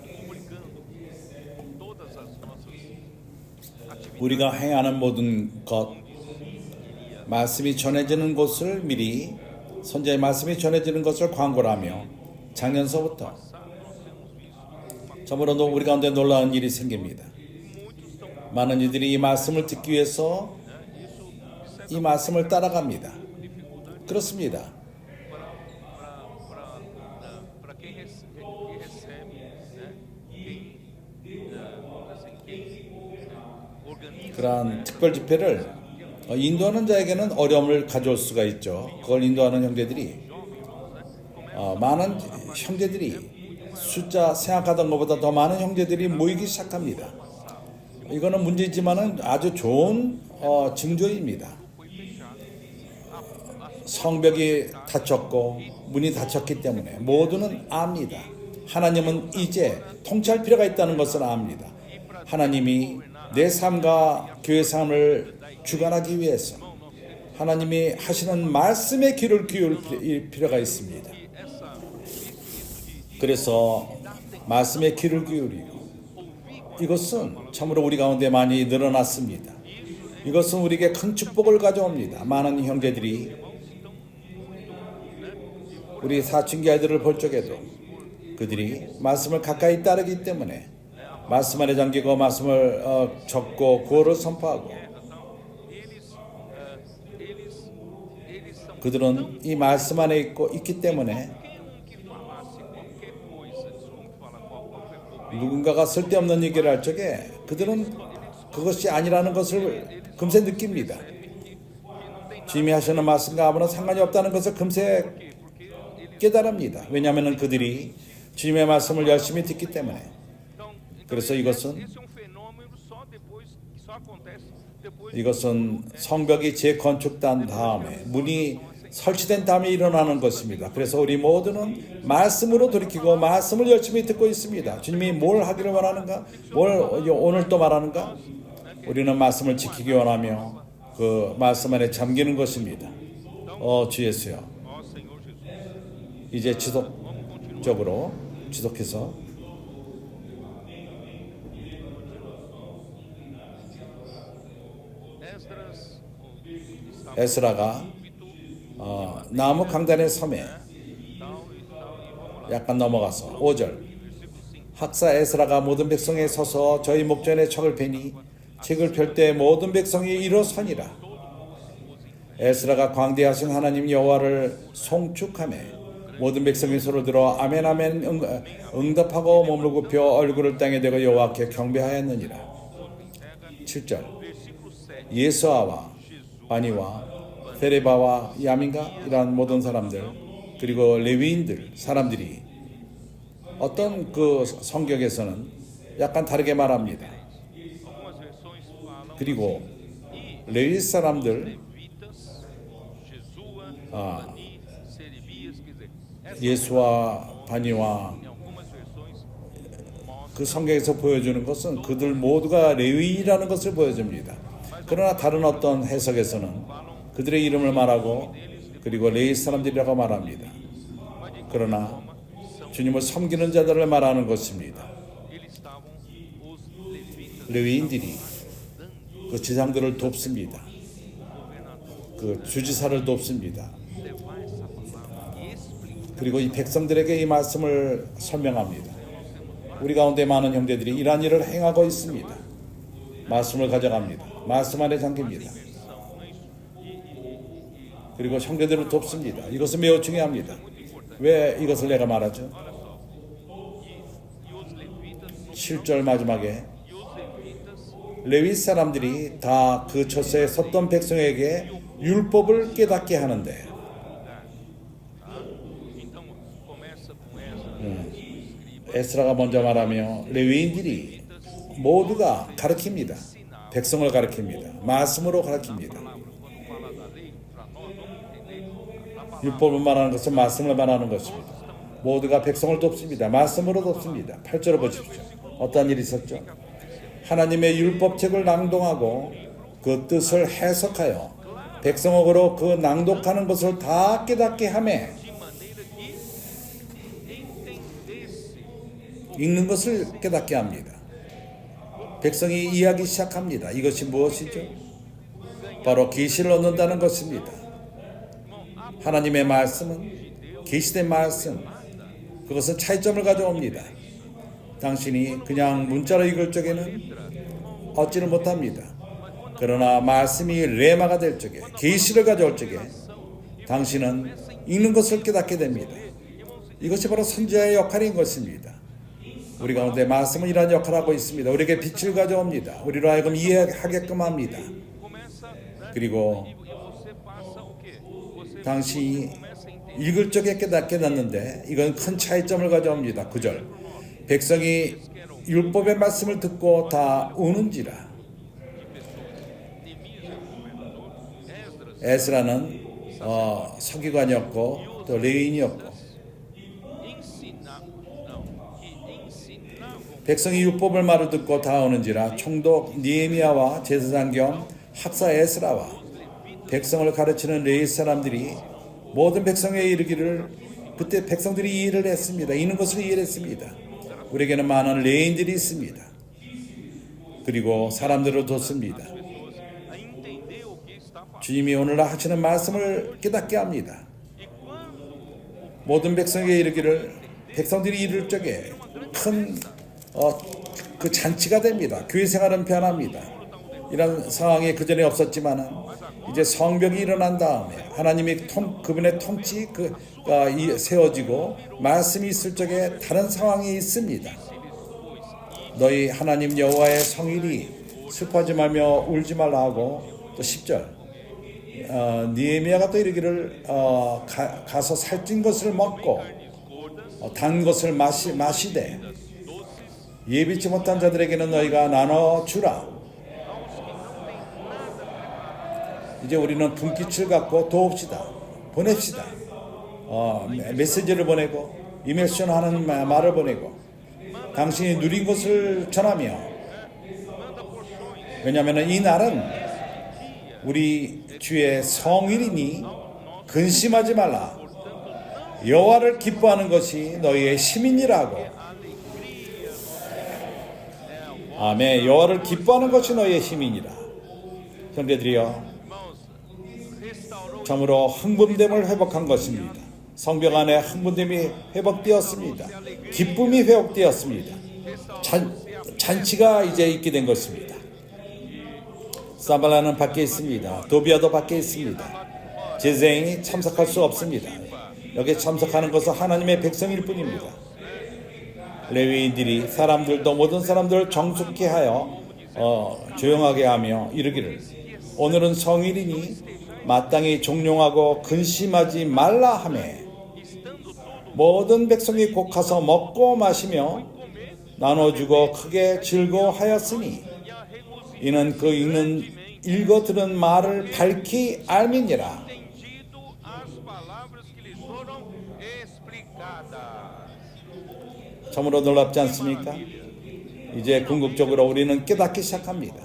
comunicando todas as nossas atividades. 우리가 행하는 모든 것, 말씀이 전해지는 곳을 미리 선지자의 말씀이 전해지는 것을 광고하며 작년서부터 저번에도 우리 가운데 놀라운 일이 생깁니다. 많은 이들이 이 말씀을 듣기 위해서 이 말씀을 따라갑니다. 그렇습니다. Para quem recebe, né? Quem organiza 그러한 특별 집회를 인도하는 자에게는 어려움을 가져올 수가 있죠. 그걸 인도하는 형제들이 많은 형제들이 숫자 생각하던 것보다 더 많은 형제들이 모이기 시작합니다. 이거는 문제지만은 아주 좋은 징조입니다. 성벽이 닫혔고 문이 닫혔기 때문에 모두는 압니다. 하나님은 이제 통치할 필요가 있다는 것을 압니다. 하나님이 내 삶과 교회 삶을 주관하기 위해서 하나님이 하시는 말씀에 귀를 기울일 필요가 있습니다. 그래서 말씀에 귀를 기울이고 이것은 참으로 우리 가운데 많이 늘어났습니다. 이것은 우리에게 큰 축복을 가져옵니다. 많은 형제들이 우리 사춘기 아이들을 볼 적에도 그들이 말씀을 가까이 따르기 때문에 말씀 안에 잠기고 말씀을 적고 구호를 선포하고 그들은 이 말씀 안에 있기 때문에 누군가가 쓸데없는 얘기를 할 적에 그들은 그것이 아니라는 것을 금세 느낍니다. 주님이 하시는 말씀과 아무런 상관이 없다는 것을 금세 깨달습니다. 왜냐하면 그들이 주님의 말씀을 열심히 듣기 때문에. 그래서 이것은 성벽이 재건축된 다음에 문이 설치된 다음에 일어나는 것입니다. 그래서 우리 모두는 말씀으로 돌이키고 말씀을 열심히 듣고 있습니다. 주님이 뭘 하기를 원하는가? 뭘 오늘 또 말하는가? 우리는 말씀을 지키기 원하며 그 말씀 안에 잠기는 것입니다. 주 예수여, 이제 지속적으로 지속해서 에스라가 나무 강단의 섬에 약간 넘어가서 5절 학사 에스라가 모든 백성에 서서 저희 목전에 척을 펴니 책을 펼 때 모든 백성이 일어서니라. 에스라가 광대하신 하나님 여호와를 송축하며 모든 백성이 서로 들어 아멘 아멘 응답하고 몸을 굽혀 얼굴을 땅에 대고 여호와께 경배하였느니라. 7절 예수아와 바니와 세레바와 야민가 이러한 모든 사람들 그리고 레위인들 사람들이 어떤 그 성격에서는 약간 다르게 말합니다. 그리고 레위 사람들 예수와 바니와 그 성경에서 보여주는 것은 그들 모두가 레위라는 것을 보여줍니다. 그러나 다른 어떤 해석에서는 그들의 이름을 말하고 그리고 레위 사람들이라고 말합니다. 그러나 주님을 섬기는 자들을 말하는 것입니다. 레위인들이 그 지상들을 돕습니다. 그 주지사를 돕습니다. 그리고 이 백성들에게 이 말씀을 설명합니다. 우리 가운데 많은 형제들이 이러한 일을 행하고 있습니다. 말씀을 가져갑니다. 말씀 안에 잠깁니다. 그리고 형제들을 돕습니다. 이것은 매우 중요합니다. 왜 이것을 내가 말하죠? 7절 마지막에 레위 사람들이 다 그 처소에 섰던 백성에게 율법을 깨닫게 하는데 에스라가 먼저 말하며 레위인들이 모두가 가르칩니다. 백성을 가르칩니다. 말씀으로 가르칩니다. 율법을 말하는 것은 말씀을 말하는 것입니다. 모두가 백성을 돕습니다. 말씀으로 돕습니다. 8절을 보십시오. 어떤 일이 있었죠? 하나님의 율법책을 낭독하고 그 뜻을 해석하여 백성으로 그 낭독하는 것을 다 깨닫게 하매 읽는 것을 깨닫게 합니다. 백성이 이해하기 시작합니다. 이것이 무엇이죠? 바로 계시를 얻는다는 것입니다. 하나님의 말씀은 계시된 말씀, 그것은 차이점을 가져옵니다. 당신이 그냥 문자로 읽을 적에는 얻지를 못합니다. 그러나 말씀이 레마가 될 적에, 계시를 가져올 적에 당신은 읽는 것을 깨닫게 됩니다. 이것이 바로 선지자의 역할인 것입니다. 우리 가운데 말씀은 이러한 역할을 하고 있습니다. 우리에게 빛을 가져옵니다. 우리로 하여금 이해하게끔 합니다. 그리고 당신이 읽을 적에 깨닫는데 이건 큰 차이점을 가져옵니다. 9절 백성이 율법의 말씀을 듣고 다 우는지라. 에스라는 서기관이었고 또 레위인이었고 백성이 율법을 말을 듣고 다 오는지라. 총독 느헤미야와 제사장 겸 학사 에스라와 백성을 가르치는 레위 사람들이 모든 백성에 이르기를, 그때 백성들이 이해를 했습니다. 읽는 것을 이해를 했습니다. 우리에게는 많은 레위인들이 있습니다. 그리고 사람들을 돕습니다. 주님이 오늘날 하시는 말씀을 깨닫게 합니다. 모든 백성에게 이르기를, 백성들이 이룰 적에 큰 그 잔치가 됩니다. 교회 생활은 변합니다. 이런 상황이 그전에 없었지만은 이제 성벽이 일어난 다음에 하나님이 그분의 통치 세워지고 말씀이 있을 적에 다른 상황이 있습니다. 너희 하나님 여호와의 성일이 슬퍼하지 말며 울지 말라 하고, 또 10절 느헤미야가 또 이르기를 가서 살찐 것을 먹고 단 것을 마시되 예비치 못한 자들에게는 너희가 나눠주라. 이제 우리는 분깃을 갖고 도웁시다. 보냅시다. 메시지를 보내고 이메일션 하는 말을 보내고 당신이 누린 것을 전하며, 왜냐하면 이 날은 우리 주의 성일이니 근심하지 말라. 여호와를 기뻐하는 것이 너희의 힘이니라고. 아멘. 여호와를 기뻐하는 것이 너희의 힘이니라. 형제들이여, 참으로 흥분됨을 회복한 것입니다. 성벽 안에 흥분됨이 회복되었습니다. 기쁨이 회복되었습니다. 잔치가 이제 있게 된 것입니다. 사발라는 밖에 있습니다. 도비아도 밖에 있습니다. 제사장이 참석할 수 없습니다. 여기에 참석하는 것은 하나님의 백성일 뿐입니다. 레위인들이 사람들도 모든 사람들을 정숙케 하여 조용하게 하며 이르기를, 오늘은 성일이니 마땅히 종용하고 근심하지 말라 하매 모든 백성이 곧 가서 먹고 마시며 나눠주고 크게 즐거워하였으니 이는 그 읽어 들은 말을 밝히 알미니라. 참으로 놀랍지 않습니까? 이제 궁극적으로 우리는 깨닫기 시작합니다.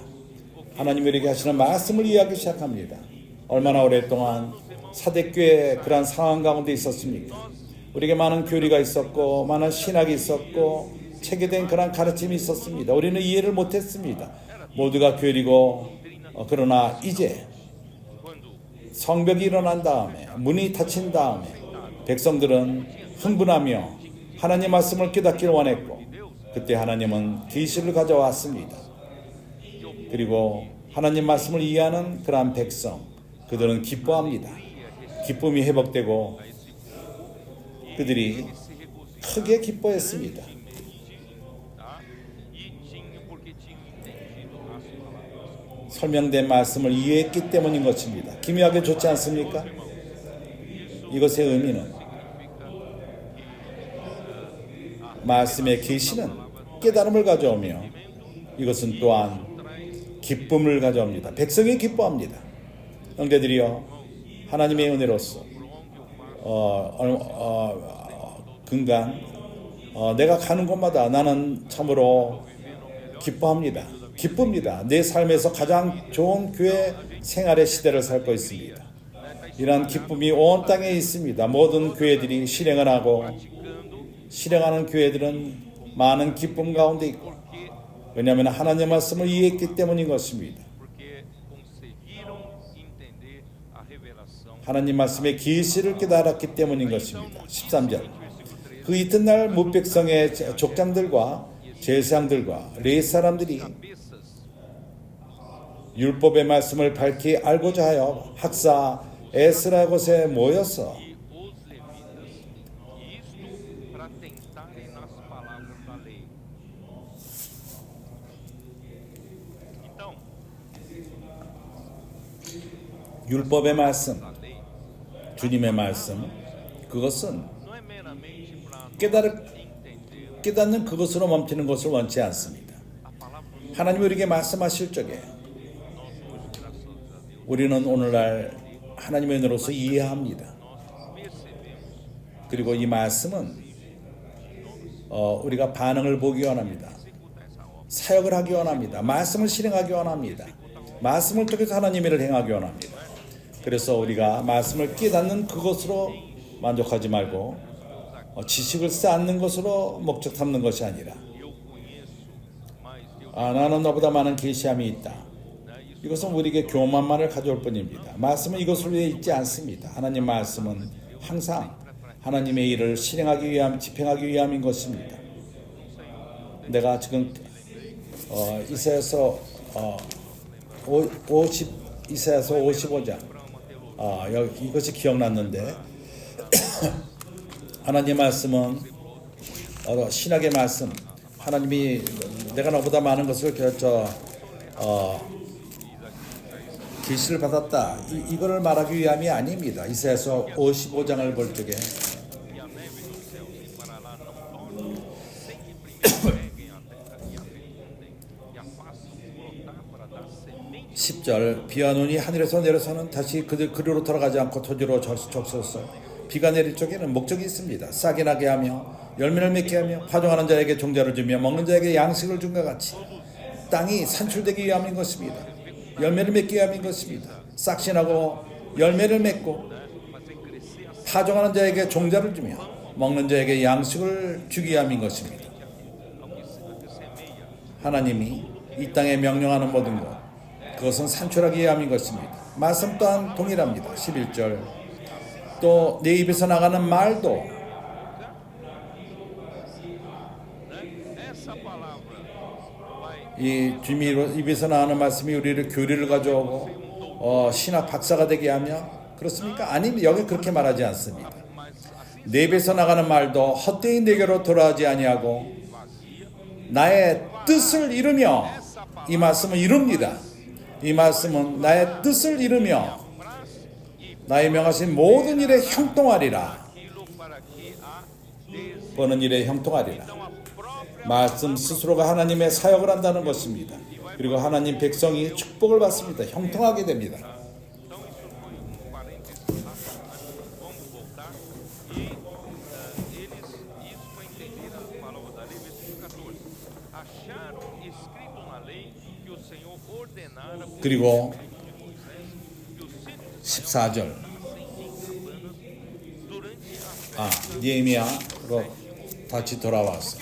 하나님이 우리에게 하시는 말씀을 이해하기 시작합니다. 얼마나 오랫동안 사대교회의 그러한 상황 가운데 있었습니까? 우리에게 많은 교리가 있었고 많은 신학이 있었고 체계된 그러한 가르침이 있었습니다. 우리는 이해를 못했습니다. 모두가 교리고, 그러나 이제 성벽이 일어난 다음에, 문이 닫힌 다음에 백성들은 흥분하며 하나님 말씀을 깨닫기를 원했고, 그때 하나님은 계시를 가져왔습니다. 그리고 하나님 말씀을 이해하는 그러한 백성, 그들은 기뻐합니다. 기쁨이 회복되고 그들이 크게 기뻐했습니다. 설명된 말씀을 이해했기 때문인 것입니다. 기묘하게 좋지 않습니까? 이것의 의미는 말씀의 계시는 깨달음을 가져오며 이것은 또한 기쁨을 가져옵니다. 백성이 기뻐합니다. 형제들이여, 하나님의 은혜로서 근간 내가 가는 곳마다 나는 참으로 기뻐합니다. 기쁩니다. 내 삶에서 가장 좋은 교회 생활의 시대를 살고 있습니다. 이러한 기쁨이 온 땅에 있습니다. 모든 교회들이 실행하는 교회들은 많은 기쁨 가운데 있고, 왜냐하면 하나님의 말씀을 이해했기 때문인 것입니다. 하나님 말씀의 계시를 깨달았기 때문인 것입니다. 13절, 그 이튿날 무백성의 족장들과 제사장들과 레위 사람들이 율법의 말씀을 밝히 알고자 하여 학사 에스라 곳에 모여서 율법의 말씀, 주님의 말씀, 그것은 깨닫는 그것으로 멈추는 것을 원치 않습니다. 하나님이 우리에게 말씀하실 적에 우리는 오늘날 하나님의 은혜로서 이해합니다. 그리고 이 말씀은 우리가 반응을 보기 원합니다. 사역을 하기 원합니다. 말씀을 실행하기 원합니다. 말씀을 통해서 하나님의 일을 행하기 원합니다. 그래서 우리가 말씀을 깨닫는 그것으로 만족하지 말고 지식을 쌓는 것으로 목적 삼는 것이 아니라 나는 너보다 많은 계시함이 있다. 이것은 우리에게 교만만을 가져올 뿐입니다. 말씀은 이것을 위해 있지 않습니다. 하나님 말씀은 항상 하나님의 일을 실행하기 위함, 집행하기 위함인 것입니다. 내가 지금 이사야서 55장 이것이 기억났는데 하나님 말씀은 신학의 말씀, 하나님이 내가 너보다 많은 것을 계시를 받았다. 이거를 말하기 위함이 아닙니다. 이사야서 55장을 볼 적에 10절, 비와 눈이 하늘에서 내려서는 다시 그리로 돌아가지 않고 토지로 적셔서 비가 내릴 적에는 목적이 있습니다. 싹이 나게 하며 열매를 맺게 하며 파종하는 자에게 종자를 주며 먹는 자에게 양식을 준 것 같이 땅이 산출되기 위함인 것입니다. 열매를 맺기 위함인 것입니다. 싹이 나고 열매를 맺고 파종하는 자에게 종자를 주며 먹는 자에게 양식을 주기 위함인 것입니다. 하나님이 이 땅에 명령하는 모든 것, 그것은 산출하기 위함인 것입니다. 말씀 또한 동일합니다. 11절, 또 내 입에서 나가는 말도 이 주님이 입에서 나가는 말씀이 우리를 교리를 가져오고 신학 박사가 되게 하며 그렇습니까? 아닙니다. 여기 그렇게 말하지 않습니다. 내 입에서 나가는 말도 헛되이 내게로 돌아오지 아니하고 나의 뜻을 이루며, 이 말씀은 이룹니다. 이 말씀은 나의 뜻을 이루며 나의 명하신 모든 일에 형통하리라. 보는 일에 형통하리라. 말씀 스스로가 하나님의 사역을 한다는 것입니다. 그리고 하나님 백성이 축복을 받습니다. 형통하게 됩니다. 그리고 14절, 니에미야로 다시 돌아왔어.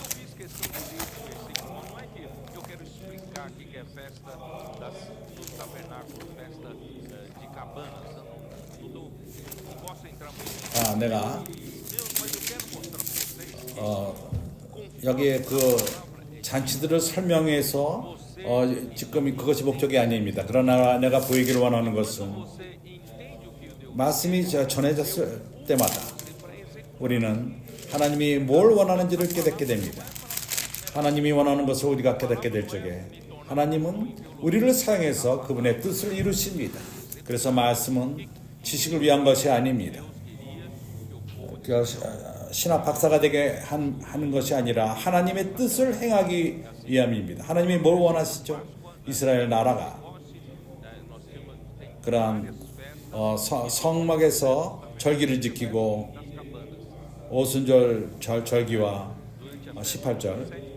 내가 여기에 그 잔치들을 설명해서 지금 그것이 목적이 아닙니다. 그러나 내가 보이기를 원하는 것은 말씀이 전해졌을 때마다 우리는 하나님이 뭘 원하는지를 깨닫게 됩니다. 하나님이 원하는 것을 우리가 깨닫게 될 적에 하나님은 우리를 사용해서 그분의 뜻을 이루십니다. 그래서 말씀은 지식을 위한 것이 아닙니다. 신학 박사가 되게 하는 것이 아니라 하나님의 뜻을 행하기 위함입니다. 하나님이 뭘 원하시죠? 이스라엘 나라가 그러한 성막에서 절기를 지키고 오순절 절기와 18절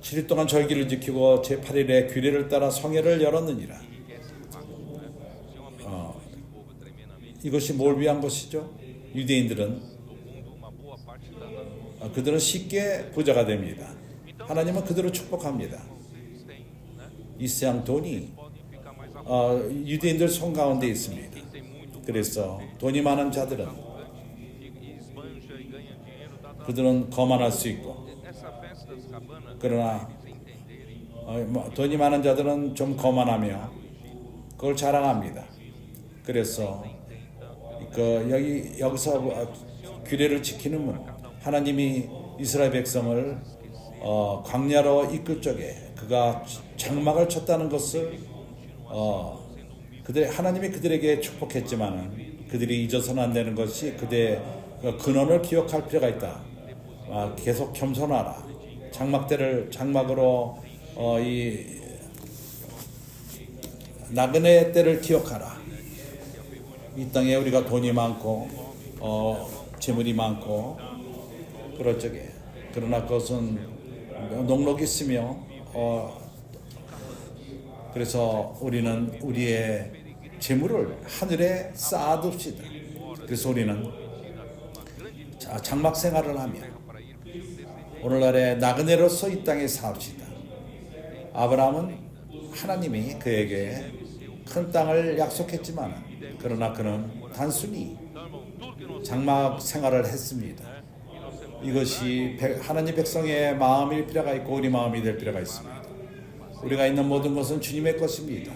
7일 동안 절기를 지키고 제8일에 규례를 따라 성회를 열었느니라. 이것이 뭘 위한 것이죠? 유대인들은 그들은 쉽게 부자가 됩니다. 하나님은 그들을 축복합니다. 이스양 돈이 유대인들 손 가운데 있습니다. 그래서 돈이 많은 자들은 그들은 거만할 수 있고, 그러나 돈이 많은 자들은 좀 거만하며 그걸 자랑합니다. 그래서 여기서 규례를 지키는 문, 하나님이 이스라엘 백성을 광야로 이끌 적에 그가 장막을 쳤다는 것을 하나님이 그들에게 축복했지만은 그들이 잊어서는 안 되는 것이 그들의 근원을 기억할 필요가 있다. 계속 겸손하라. 장막으로 이 나그네 때를 기억하라. 이 땅에 우리가 돈이 많고 재물이 많고 그럴 적에, 그러나 그것은 녹록이 있으며 그래서 우리는 우리의 재물을 하늘에 쌓아둡시다. 그래서 우리는 장막 생활을 하며 오늘날의 나그네로서 이 땅에 삽시다. 아브라함은 하나님이 그에게 큰 땅을 약속했지만 그러나 그는 단순히 장막 생활을 했습니다. 이것이 하나님 백성의 마음일 필요가 있고 우리 마음이 될 필요가 있습니다. 우리가 있는 모든 것은 주님의 것입니다.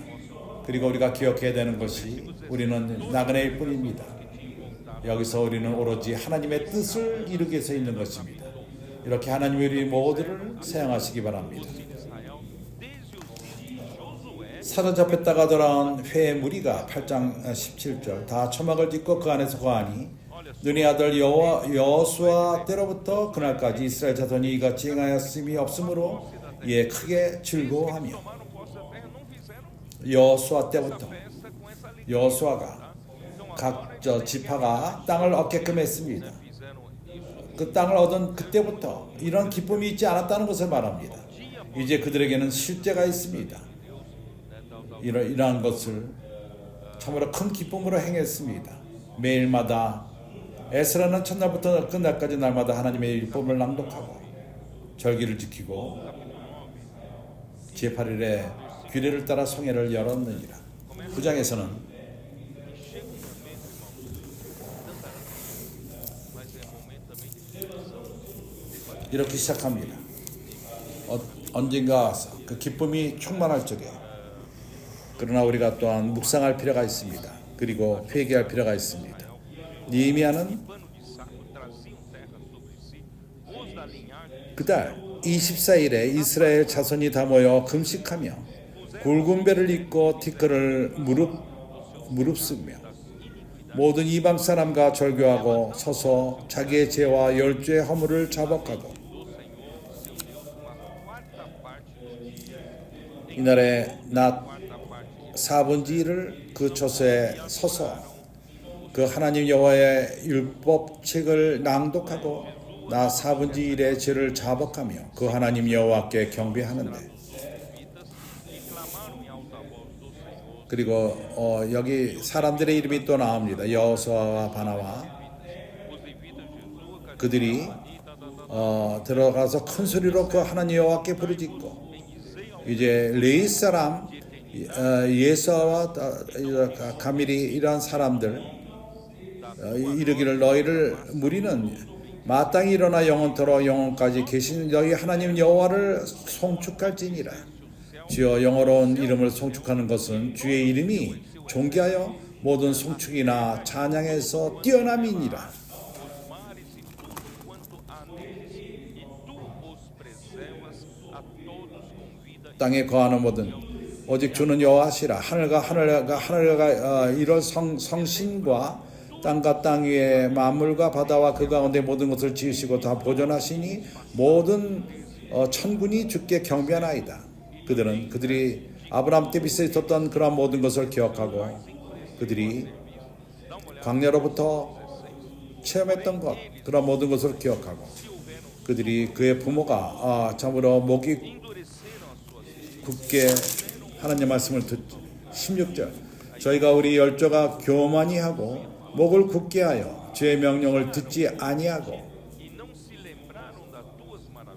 그리고 우리가 기억해야 되는 것이 우리는 나그네일 뿐입니다. 여기서 우리는 오로지 하나님의 뜻을 이루기 위해서 있는 것입니다. 이렇게 하나님이 우리 모두를 사용하시기 바랍니다. 사로잡혔다가 돌아온 회의 무리가 8장 17절 다 초막을 짓고 그 안에서 거하니 눈의 아들 여호수아 때로부터 그날까지 이스라엘 자손이 이같이 행하였음이 없으므로 이에 크게 즐거워하며, 여호수아 때부터 여호수아가 각 지파가 땅을 얻게끔 했습니다. 그 땅을 얻은 그때부터 이런 기쁨이 있지 않았다는 것을 말합니다. 이제 그들에게는 실제가 있습니다. 이러한 것을 참으로 큰 기쁨으로 행했습니다. 매일마다 에스라는 첫날부터 끝날까지 날마다 하나님의 율법을 낭독하고 절기를 지키고 제8일에 규례를 따라 성회를 열었느니라. 9장에서는 이렇게 시작합니다. 언젠가 와서 그 기쁨이 충만할 적에, 그러나 우리가 또한 묵상할 필요가 있습니다. 그리고 회개할 필요가 있습니다. 느헤미야는 그달 24일에 이스라엘 자손이 다 모여 금식하며 굵은 배를 입고 티끌을 무릅쓰며 모든 이방 사람과 절교하고 서서 자기의 죄와 열주의 허물을 자복하고, 이날에 낮 4분의 1을 그 처소에 서서 그 하나님 여호와의 율법책을 낭독하고 낮 4분의 1의 죄를 자복하며 그 하나님 여호와께 경배하는데, 그리고 여기 사람들의 이름이 또 나옵니다. 여호수아와 바나와 그들이 들어가서 큰 소리로 그 하나님 여호와께 부르짖고, 이제 레위 사람 예수와 가밀이 이러한 사람들 이르기를 너희를 무리는 마땅히 일어나 영원토록 영원까지 계신 너희 하나님 여호와를 송축할지니라. 주여 영어로운 이름을 송축하는 것은 주의 이름이 존귀하여 모든 송축이나 찬양에서 뛰어남이니라. 땅에 거하는 모든 오직 주는 여호와시라. 하늘과 이런 성신과 땅과 땅 위에 만물과 바다와 그 가운데 모든 것을 지으시고 다 보존하시니 모든 천군이 주께 경배하나이다. 그들이 아브라함 때 빚에 있었던 그러한 모든 것을 기억하고 그들이 광야로부터 체험했던 것, 그런 모든 것을 기억하고 그들이 그의 부모가 참으로 목이 굳게 하나님의 말씀을 듣지. 16절 저희가 우리 열조가 교만히 하고 목을 굳게 하여 주의 명령을 듣지 아니하고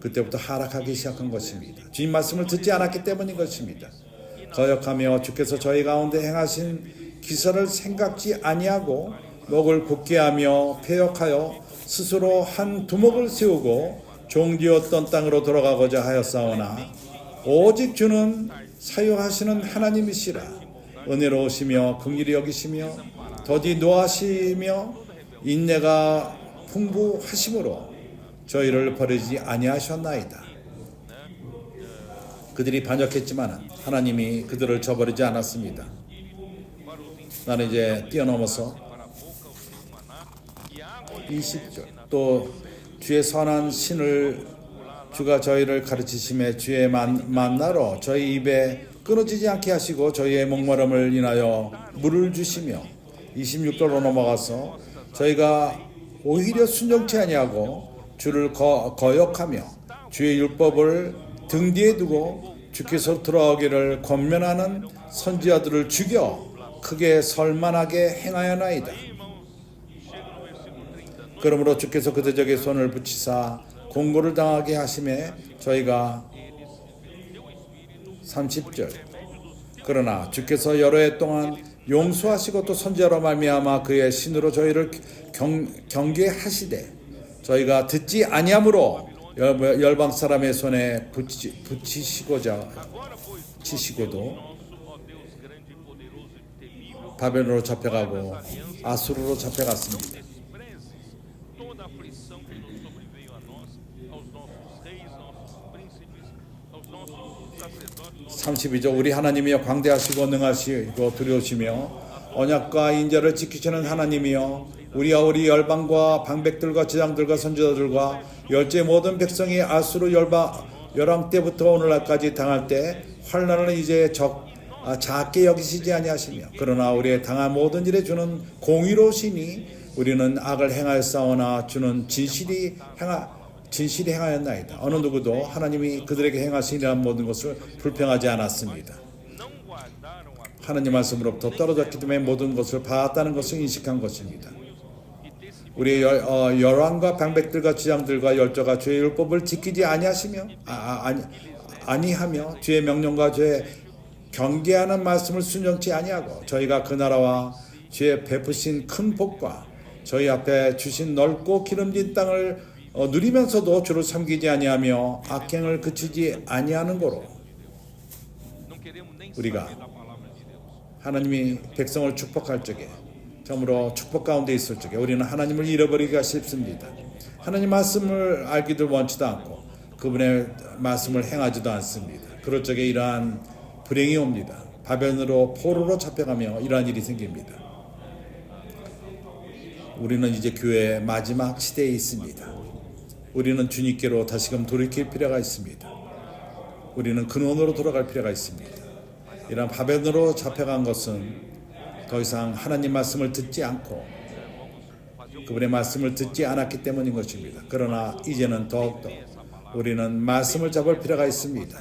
그때부터 하락하기 시작한 것입니다. 주님 말씀을 듣지 않았기 때문인 것입니다. 거역하며 주께서 저희 가운데 행하신 기사를 생각지 아니하고 목을 굳게 하며 패역하여 스스로 한 두목을 세우고 종되었던 땅으로 돌아가고자 하였사오나 오직 주는 사유하시는 하나님이시라. 은혜로우시며 긍휼히 여기시며 더디 노하시며 인내가 풍부하심으로 저희를 버리지 아니하셨나이다. 그들이 반역했지만 하나님이 그들을 저버리지 않았습니다. 나는 이제 뛰어넘어서 20절 또 주의 선한 신을 주가 저희를 가르치심에 주의 만나로 저희 입에 끊어지지 않게 하시고 저희의 목마름을 인하여 물을 주시며 26절로 넘어가서 저희가 오히려 순종치 아니하고 주를 거역하며 주의 율법을 등 뒤에 두고 주께서 돌아오기를 권면하는 선지자들을 죽여 크게 설만하게 행하였나이다. 그러므로 주께서 그들에게 손을 붙이사 공고를 당하게 하심에 저희가 30절 그러나 주께서 여러 해 동안 용서하시고 또 선지자로 말미암아 그의 신으로 저희를 경계하시되 저희가 듣지 아니함으로 열방 사람의 손에 치시고도 바벨론으로 잡혀가고 아수르로 잡혀갔습니다. 32절 우리 하나님이여 광대하시고 능하시고 두려우시며 언약과 인자를 지키시는 하나님이여 우리와 우리 열방과 방백들과 제장들과 선지자들과 열째 모든 백성이 아수르 열왕 때부터 오늘날까지 당할 때 환난을 이제 작게 여기시지 아니하시며 그러나 우리의 당한 모든 일에 주는 공의로우시니 우리는 악을 행하였사오나 주는 진실이 행하였나이다. 어느 누구도 하나님이 그들에게 행하신 이러한 모든 것을 불평하지 않았습니다. 하나님 말씀으로부터 떨어졌기 때문에 모든 것을 봤다는 것을 인식한 것입니다. 우리의 열왕과 방백들과 지장들과 열조가 주의 율법을 지키지 아니하며 주의 명령과 주의 경계하는 말씀을 순종치 아니하고 저희가 그 나라와 주의 베푸신 큰 복과 저희 앞에 주신 넓고 기름진 땅을 누리면서도 주를 섬기지 아니하며 악행을 그치지 아니하는 거로 우리가 하나님이 백성을 축복할 적에 참으로 축복 가운데 있을 적에 우리는 하나님을 잃어버리기가 쉽습니다. 하나님 말씀을 알기도 원치도 않고 그분의 말씀을 행하지도 않습니다. 그럴 적에 이러한 불행이 옵니다. 바벨론으로 포로로 잡혀가며 이러한 일이 생깁니다. 우리는 이제 교회의 마지막 시대에 있습니다. 우리는 주님께로 다시금 돌이킬 필요가 있습니다. 우리는 근원으로 돌아갈 필요가 있습니다. 이러한 바벨론으로 잡혀간 것은 더 이상 하나님 말씀을 듣지 않고 그분의 말씀을 듣지 않았기 때문인 것입니다. 그러나 이제는 더욱더 우리는 말씀을 잡을 필요가 있습니다.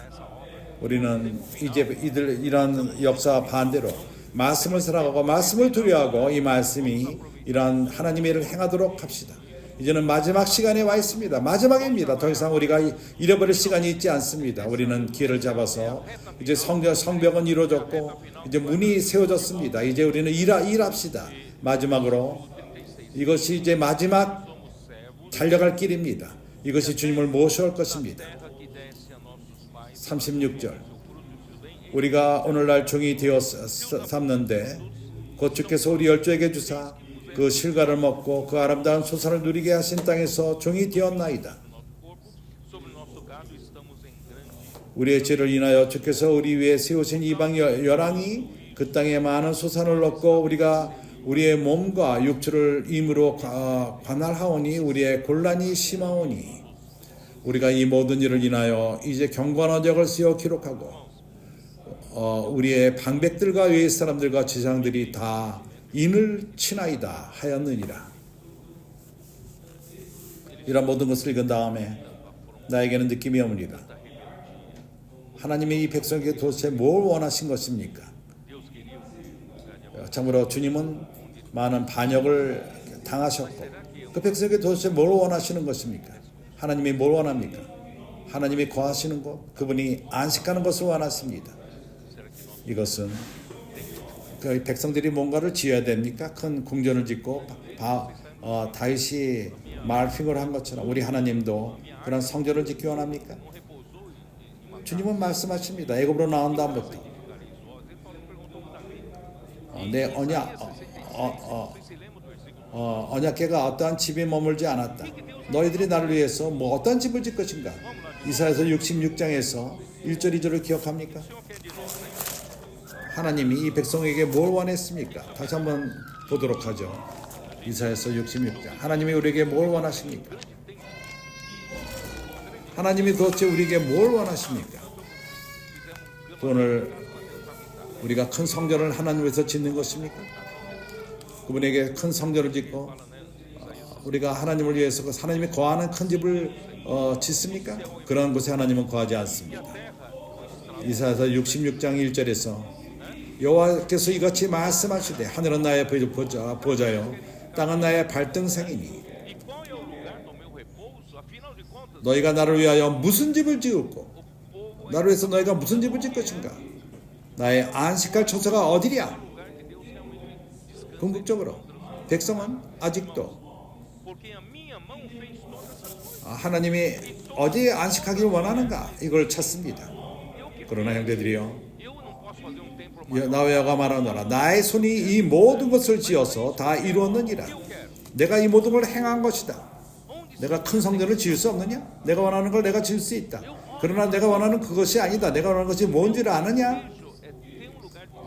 우리는 이제 이런 역사 반대로 말씀을 사랑하고 말씀을 두려워하고 이 말씀이 이러한 하나님의 일을 행하도록 합시다. 이제는 마지막 시간에 와 있습니다. 마지막입니다. 더 이상 우리가 잃어버릴 시간이 있지 않습니다. 우리는 기회를 잡아서 이제 성벽은 이루어졌고 이제 문이 세워졌습니다. 이제 우리는 일합시다. 마지막으로 이것이 이제 마지막 달려갈 길입니다. 이것이 주님을 모셔올 것입니다. 36절 우리가 오늘날 종이 되어 삼는데 곧 주께서 우리 열조에게 주사 그 실과를 먹고 그 아름다운 소산을 누리게 하신 땅에서 종이 되었나이다. 우리의 죄를 인하여 주께서 우리 위에 세우신 이방 열왕이 그 땅에 많은 소산을 얻고 우리가 우리의 몸과 육체를 임으로 관할하오니 우리의 곤란이 심하오니 우리가 이 모든 일을 인하여 이제 경고한 언약을 쓰여 기록하고 우리의 방백들과 외의 사람들과 지상들이 다 인을 치나이다 하였느니라. 이런 모든 것을 읽은 다음에 나에게는 느낌이 옵니다. 하나님이 이 백성에게 도대체 뭘 원하신 것입니까? 참으로 주님은 많은 반역을 당하셨고 그 백성에게 도대체 뭘 원하시는 것입니까? 하나님이 뭘 원합니까? 하나님이 거하시는 곳, 그분이 안식하는 것을 원하십니다. 이것은 그 백성들이 뭔가를 지어야 됩니까? 큰 궁전을 짓고 다윗이 말핑을 한 것처럼 우리 하나님도 그런 성전을 짓기 원합니까? 주님은 말씀하십니다. 애굽으로 나온 다음부터 내 언약궤가 어떠한 집에 머물지 않았다. 너희들이 나를 위해서 어떤 집을 짓 것인가? 이사야서 66장에서 1절 2절을 기억합니까? 하나님이 이 백성에게 뭘 원했습니까? 다시 한번 보도록 하죠. 이사야서 66장. 하나님이 우리에게 뭘 원하십니까? 하나님이 도대체 우리에게 뭘 원하십니까? 오늘 우리가 큰 성전을 하나님 위해서 짓는 것입니까? 그분에게 큰 성전을 짓고 우리가 하나님을 위해서 하나님이 거하는 큰 집을 짓습니까? 그런 곳에 하나님은 거하지 않습니다. 이사야서 66장 1절에서 여호와께서 이같이 말씀하시되 하늘은 나의 보좌요 땅은 나의 발등상이니 너희가 나를 위하여 무슨 집을 지을고 나를 위해서 너희가 무슨 집을 짓 것인가? 나의 안식할 처소가 어디랴? 궁극적으로 백성은 아직도 하나님이 어디에 안식하기를 원하는가? 이걸 찾습니다. 그러나 형제들이요, 나와야가 말하노라 나의 손이 이 모든 것을 지어서 다 이루었느니라. 내가 이 모든 걸 행한 것이다. 내가 큰 성전을 지을 수 없느냐? 내가 원하는 걸 내가 지을 수 있다. 그러나 내가 원하는 그것이 아니다. 내가 원하는 것이 뭔지를 아느냐?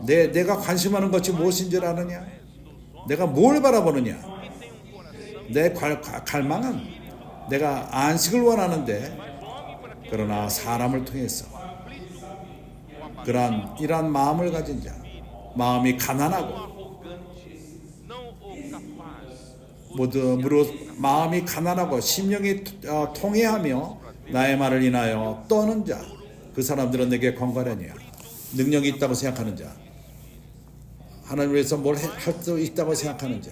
내가 관심하는 것이 무엇인 줄 아느냐? 내가 뭘 바라보느냐? 내 갈망은 내가 안식을 원하는데 그러나 사람을 통해서 이러한 마음을 가진 자, 마음이 가난하고 마음이 가난하고 심령이 통회하며 나의 말을 인하여 떠는 자, 그 사람들은 내게 권고하려니와 능력이 있다고 생각하는 자, 하나님 위해서 뭘 할 수 있다고 생각하는 자,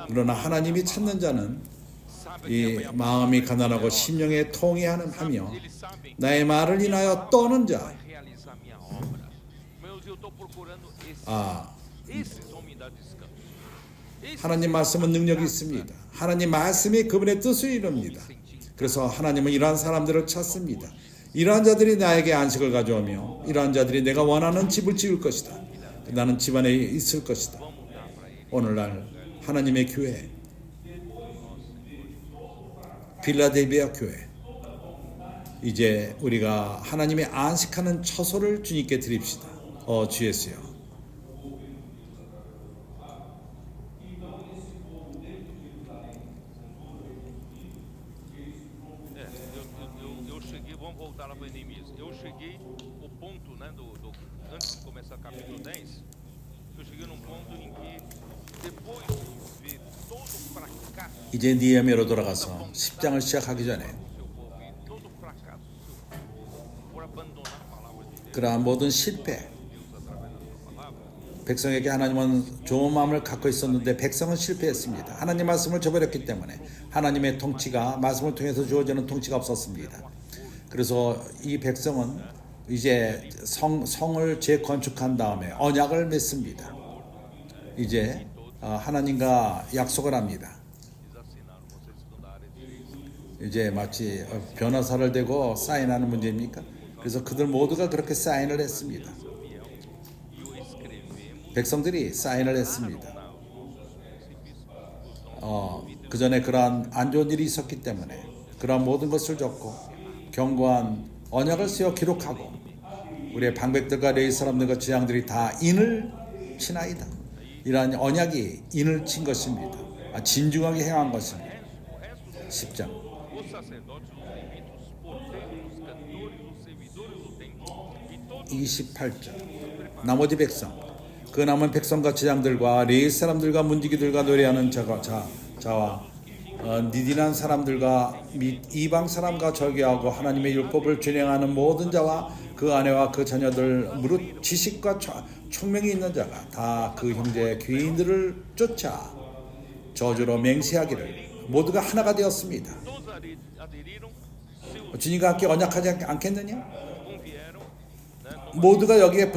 그러나 하나님이 찾는 자는 이 마음이 가난하고 심령에 통회하며 나의 말을 인하여 떠는 자. 하나님 말씀은 능력이 있습니다. 하나님 말씀이 그분의 뜻을 이룹니다. 그래서 하나님은 이러한 사람들을 찾습니다. 이러한 자들이 나에게 안식을 가져오며 이러한 자들이 내가 원하는 집을 지을 것이다. 나는 집안에 있을 것이다. 오늘날 하나님의 교회, 필라델비아 교회, 이제 우리가 하나님의 안식하는 처소를 주님께 드립시다. 주 예수여, eu cheguei, vamos voltar lá para Neemias. Eu cheguei o ponto, né, antes de começar o capítulo 10, eu cheguei num ponto em que depois de ver todo o fracasso 이제 니에미아로 돌아가서 10장을 시작하기 전에 todo o fracasso por abandonar a palavra de Deus, 그러한 모든 실패, através da sua palavra, 백성에게 하나님은 좋은 마음을 갖고 있었는데 백성은 실패했습니다. 하나님 말씀을 저버렸기 때문에 하나님의 통치가 말씀을 통해서 주어지는 통치가 없었습니다. 그래서 이 백성은 이제 성을 재건축한 다음에 언약을 맺습니다. 이제 하나님과 약속을 합니다. eles assinaram, vocês estão da área de direito, 이제 마치 변호사를 대고 사인하는 문제입니까? 그래서 그들 모두가 그렇게 사인을 했습니다. e o escrevemos 백성들이 사인을 했습니다. 그 전에 그러한 안 좋은 일이 있었기 때문에 그러한 모든 것을 적고 견고한 언약을 세워 기록하고 우리의 방백들과 레위 사람들과 지향들이 다 인을 치나이다. 이러한 언약이 인을 친 것입니다. 진중하게 행한 것입니다. O resto do 10장 os sacerdotes, os levitas, os porteiros, os cantores, os servidores do templo e todos 28절 나머지 백성 그 남은 백성과 제장들과 레위 사람들과 문지기들과 노래하는 자와 니디난 사람들과 및 이방 사람과 절개하고 하나님의 율법을 준행하는 모든 자와 그 아내와 그 자녀들 무릇 지식과 총명이 있는 자가 다 그 형제 귀인들을 쫓아 저주로 맹세하기를 모두가 하나가 되었습니다. todos aderiram, se 주님과 함께 언약하지 않겠느냐? convieram, né, 모두가 여기에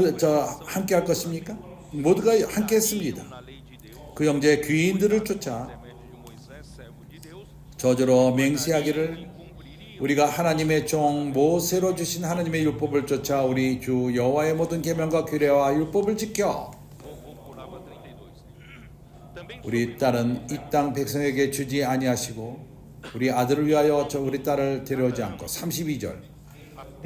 함께 할 것입니까? 모두가 함께 했습니다. na lei de Deus, 그 형제 귀인들을 쫓아 intermédio de Moisés, servo de Deus, 저주로 맹세하기를 우리가 하나님의 종 모세로 주신 하나님의 율법을 쫓아 우리 주 여호와의 모든 계명과 규례와 율법을 지켜 vou pular para 32. Também 우리 딸은 이 땅 백성에게 주지 아니하시고 우리 아들을 위하여 우리 딸을 데려오지 않고 32절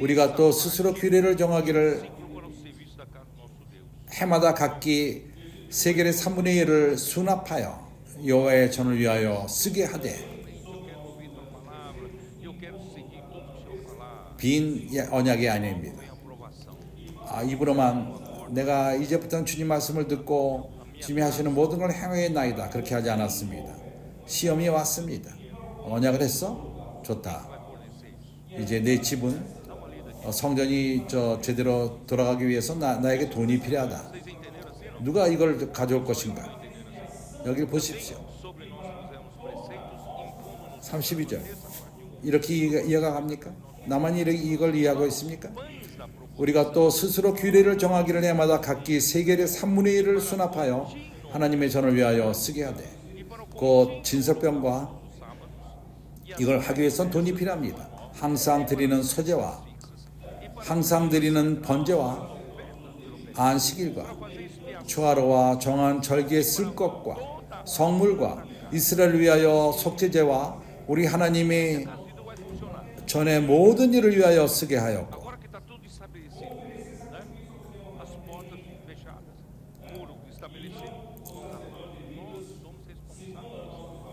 우리가 또 스스로 규례를 정하기를 para o serviço da casa do nosso Deus. 해마다 각기 세겔의 3분의 1을 수납하여 여호와의 전을 위하여 쓰게 하되 Eu quero ouvir tua palavra, eu quero seguir tudo que o Senhor falar, 빈 언약이 아닙니다. sem aprovação. 입으로만 내가 이제부터 주님 말씀을 듣고 주님이 하시는 모든 걸 행하겠나이다 그렇게 하지 않았습니다. 시험이 왔습니다. 언약을 했어? 좋다. 이제 내 집은 성전이 제대로 돌아가기 위해서 나에게 돈이 필요하다. Vocês entenderam assim? Não? 누가 이걸 가져올 것인가? 여기를 보십시오. Sobre nós fizemos preceitos, impondo-nos 32절 이렇게 이해가 갑니까? 나만 이걸 이해하고 있습니까? pães da provisão. 우리가 또 스스로 규례를 정하기를 해마다 각기 세겔의 3분의 1을 수납하여 하나님의 전을 위하여 쓰게 하되 곧 진설병과 이걸 하기 위해서는 돈이 필요합니다. 항상 드리는 소제와 항상 드리는 번제와 안식일과 초하루와 정한 절기에 쓸 것과 성물과 이스라엘을 위하여 속죄제와 우리 하나님의 전에 모든 일을 위하여 쓰게 하였고 Agora que está tudo estabelecido, né? As portas fechadas, muro estabelecido, nós somos responsáveis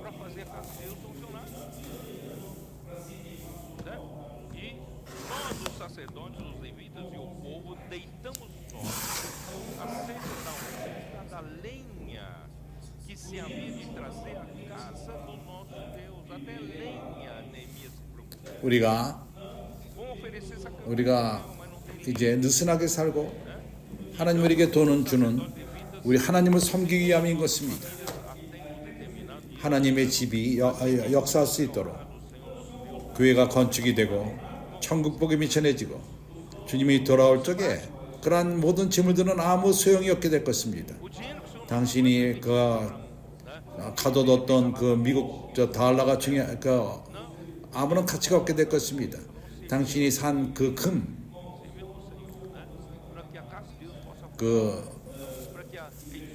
para fazer a casa de Deus funcionar. Né? E nós, os sacerdotes, os levitas e o povo, deitamos os olhos acerca da oferta da lenha que se havia de trazer à casa do nosso Deus. Até lenha, Neemias se preocupou. 우리가 이제 느슨하게 살고 하나님 우리에게 돈은 주는 우리 하나님을 섬기기 위함인 것입니다. 하나님의 집이 역사할 수 있도록 교회가 건축이 되고 천국 복음이 전해지고 주님이 돌아올 적에 그러한 모든 재물들은 아무 소용이 없게 될 것입니다. 당신이 가둬뒀던 그 미국 달러가 아무런 가치가 없게 될 것입니다. 당신이 산 그 금,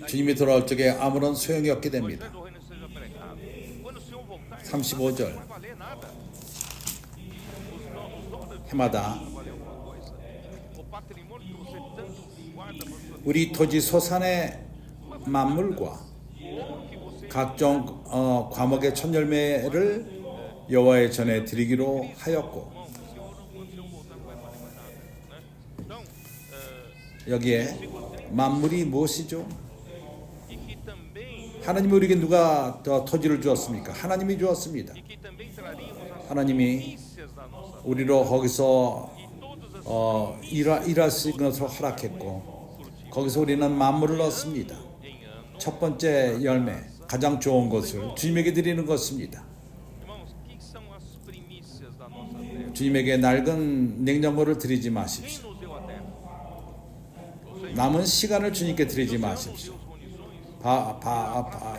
주님이 돌아올 적에 아무런 소용이 없게 됩니다. 35절 해마다 우리 토지 소산의 만물과 각종 과목의 첫 열매를 여호와의 전에 드리기로 하였고 여기에 만물이 무엇이죠? 하나님이 우리에게 누가 더 토지를 주었습니까? 하나님이 주었습니다. 하나님이 우리로 거기서 일할 수 있는 것을 허락했고 거기서 우리는 만물을 얻습니다. 첫 번째 열매, 가장 좋은 것을 주님에게 드리는 것입니다. 주님에게 낡은 냉장고를 드리지 마십시오. 남은 시간을 주님께 드리지 마십시오.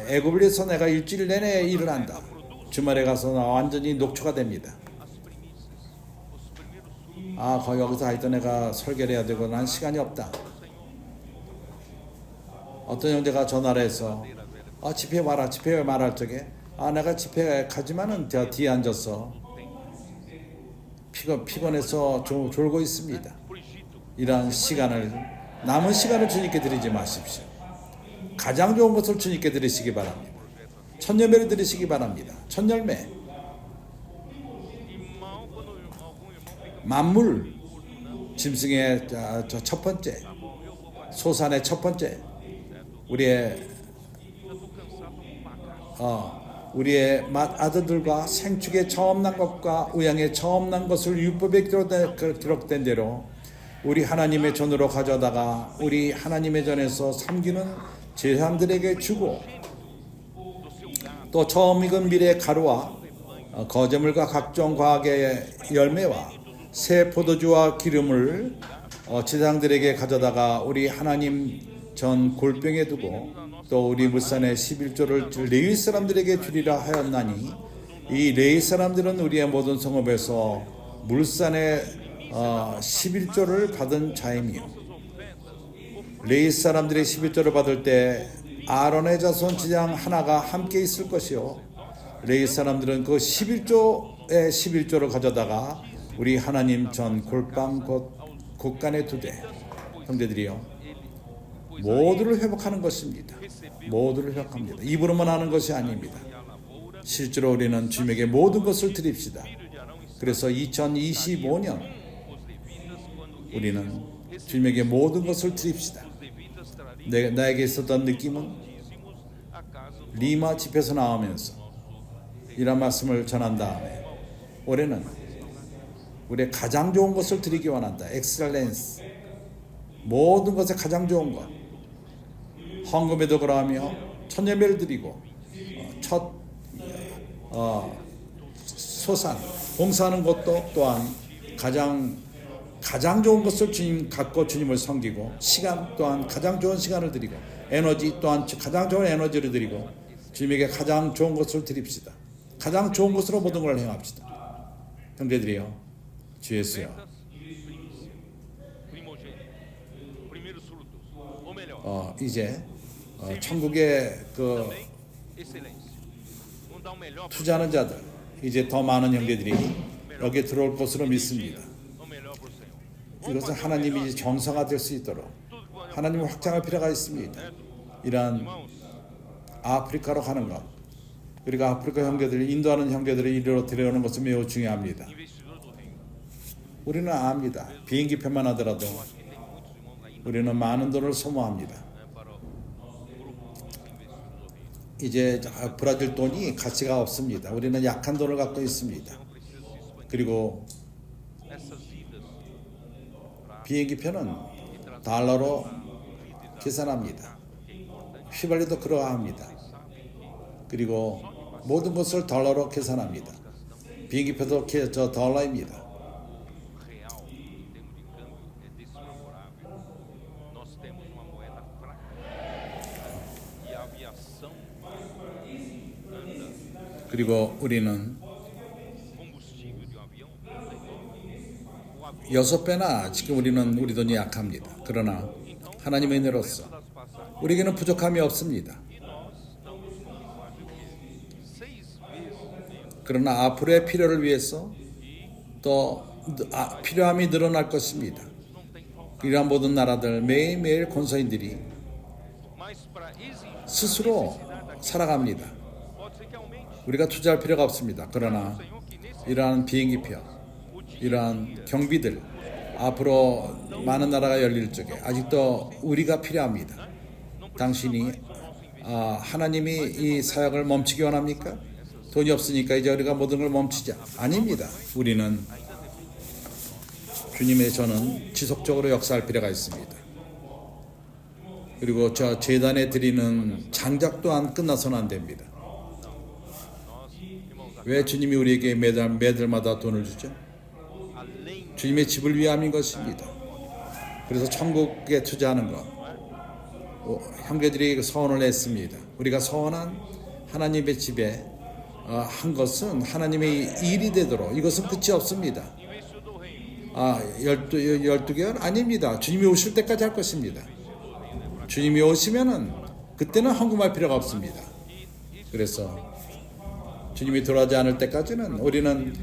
애굽을 위해서 내가 일주일 내내 일을 한다. 주말에 가서 나 완전히 녹초가 됩니다. 여기서 하여튼 내가 설계를 해야 되고 난 시간이 없다. 어떤 형제가 전화를 해서 집회 말할 적에 내가 집회 가지만은 뒤에 앉아서 피곤해서 졸고 있습니다. 이러한 시간을 남은 시간을 주님께 드리지 마십시오. 가장 좋은 것을 주님께 드리시기 바랍니다. 첫 열매를 드리시기 바랍니다. 첫 열매. Irmão, quando algum irmão fica 만물 짐승의 첫 번째, bom, eu vou pagar. 소산의 첫 번째, 우리의 Eu tô cansado, eu vou pagar. 우리의 맏아들들과 생축에 처음 난 것과 우양에 처음 난 것을 율법에 기록된 대로 우리 하나님의 전으로 가져다가 우리 하나님의 전에서 섬기는 제사장들에게 주고, 또 처음 익은 밀의 가루와 거제물과 각종 과학의 열매와 새 포도주와 기름을 제사장들에게 가져다가 우리 하나님 전 골병에 두고, 또 우리 물산의 11조를 레위 사람들에게 주리라 하였나니, 이 레위 사람들은 우리의 모든 성읍에서 물산의 11조를 받은 자이며, 레위 사람들이 11조를 받을 때 아론의 자손 지장 하나가 함께 있을 것이요, 레위 사람들은 그 11조의 11조를 가져다가 우리 하나님 전 골방 곳간에 두되, 형제들이요, 모두를 회복하는 것입니다. 모두를 회복합니다. 입으로만 하는 것이 아닙니다. 실제로 우리는 주님에게 모든 것을 드립시다. 그래서 2025년 우리는 주님에게 모든 것을 드립시다. 나에게 있었던 느낌은 리마 집에서 나오면서 이런 말씀을 전한 다음에, 올해는 우리의 가장 좋은 것을 드리기 원한다. 엑셀런스, 모든 것에 가장 좋은 것, 헌금에도 그러하며 첫 예배를 드리고 첫 소산 봉사하는 것도 또한 가장 좋은 것을 주님 갖고 주님을 섬기고, 시간 또한 가장 좋은 시간을 드리고, 에너지 또한 가장 좋은 에너지를 드리고, 주님에게 가장 좋은 것을 드립시다. 가장 좋은 것으로 모든 걸 행합시다. 형제들이요, 주 예수여, Primeiros frutos, ou melhor, 이제 천국의 그 também excelência. Vamos dar o melhor pro 투자하는 자들, 이제 더 많은 형제들이 여기에 들어올 것으로 믿습니다. o melhor pro Senhor. 이것은 하나님이 이제 정상화될 수 있도록 하나님을 확장할 필요가 있습니다. 이러한 Irmãos, 아프리카로 가는 것, 그리고 아프리카 형제들을 인도하는 형제들을 이리로 데려오는 것은 매우 중요합니다. investidor do reino. 우리는 압니다. 비행기 표만 하더라도 Acho que tem muitos irmãos ainda 우리는 많은 돈을 소모합니다. para o grupo investidor do reino. 이제 브라질 돈이 가치가 없습니다. 우리는 약한 돈을 갖고 있습니다. Não precisa se expandir. 그리고 Essas vidas para 비행기 표는 달러로 계산합니다. 휘발유도 그러합니다. 그리고 모든 것을 달러로 계산합니다. 비행기 표도 저 달러입니다. real em termos de câmbio é desfavorável. Nós temos uma moeda fraca e a aviação anda. 그리고 우리는 Combustível de um avião anda enorme. O avião 6배나 지금 우리 돈이 약합니다. 그러나 하나님의 은혜로서 das passagens 우리에게는 부족함이 없습니다. e nós estamos com quase que 6 vezes menos. 그러나 앞으로의 필요를 위해서 또 필요함이 늘어날 것입니다. Não tem falta. 이러한 모든 나라들, 매일매일 권서인들이 Mas para exigir 스스로 살아갑니다. pode ser que aumente. 우리가 투자할 필요가 없습니다. 그러나 Senhor, que nesse 이러한 비행기표, 이러한 경비들, 앞으로 많은 나라가 열릴 적에 아직도 우리가 필요합니다. 당신이 하나님이 이 사역을 멈추기 원합니까? 돈이 없으니까 이제 우리가 모든 걸 멈추자. 아닙니다. 우리는 주님의 전은 지속적으로 역사할 필요가 있습니다. 그리고 저 재단에 드리는 장작 또한 끝나서는 안 됩니다. 왜 주님이 우리에게 매달마다 돈을 주죠? além 주님의 집을 위함인 것입니다. 그래서 천국에 투자하는 것, 형제들이 소원을 했습니다. 우리가 소원한 하나님의 집에 한 것은 하나님의 일이 되도록, 이것은 끝이 없습니다. investidor do reino. 12개월? 아닙니다. 주님이 오실 때까지 할 것입니다. 주님이 오시면은 그때는 헌금할 필요가 없습니다. 그래서 주님이 돌아오지 않을 때까지는 우리는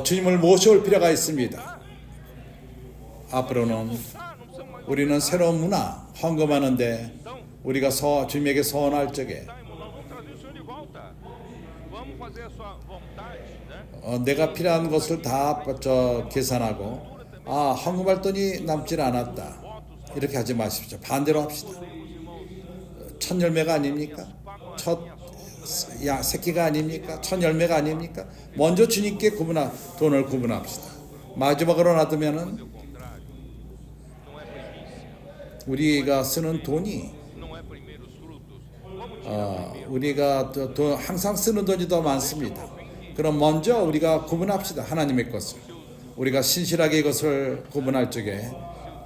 주님을 모셔올 필요가 있습니다. 앞으로는 우리는 새로운 문화, 헌금하는데 우리가 주님에게 서원할 적에 Tá, irmão, nós vamos trazer o Senhor de volta. Vamos fazer a sua vontade, né? 내가 필요한 것을 다 계산하고 헌금할 돈이 남질 않았다. 이렇게 하지 마십시오. 반대로 합시다. 첫 열매가 아닙니까? 첫 새끼가 아닙니까? 첫 열매가 아닙니까? 먼저 주님께 돈을 구분합시다. 마지막으로 놔두면은 O contrário. Não é primícia. 우리가 쓰는 돈이 Não é primeiros frutos. Vamos tirar primeiro. 우리가 항상 쓰는 돈이 더 많습니다. 그럼 먼저 우리가 구분합시다. 하나님의 것을. 우리가 신실하게 이것을 구분할 적에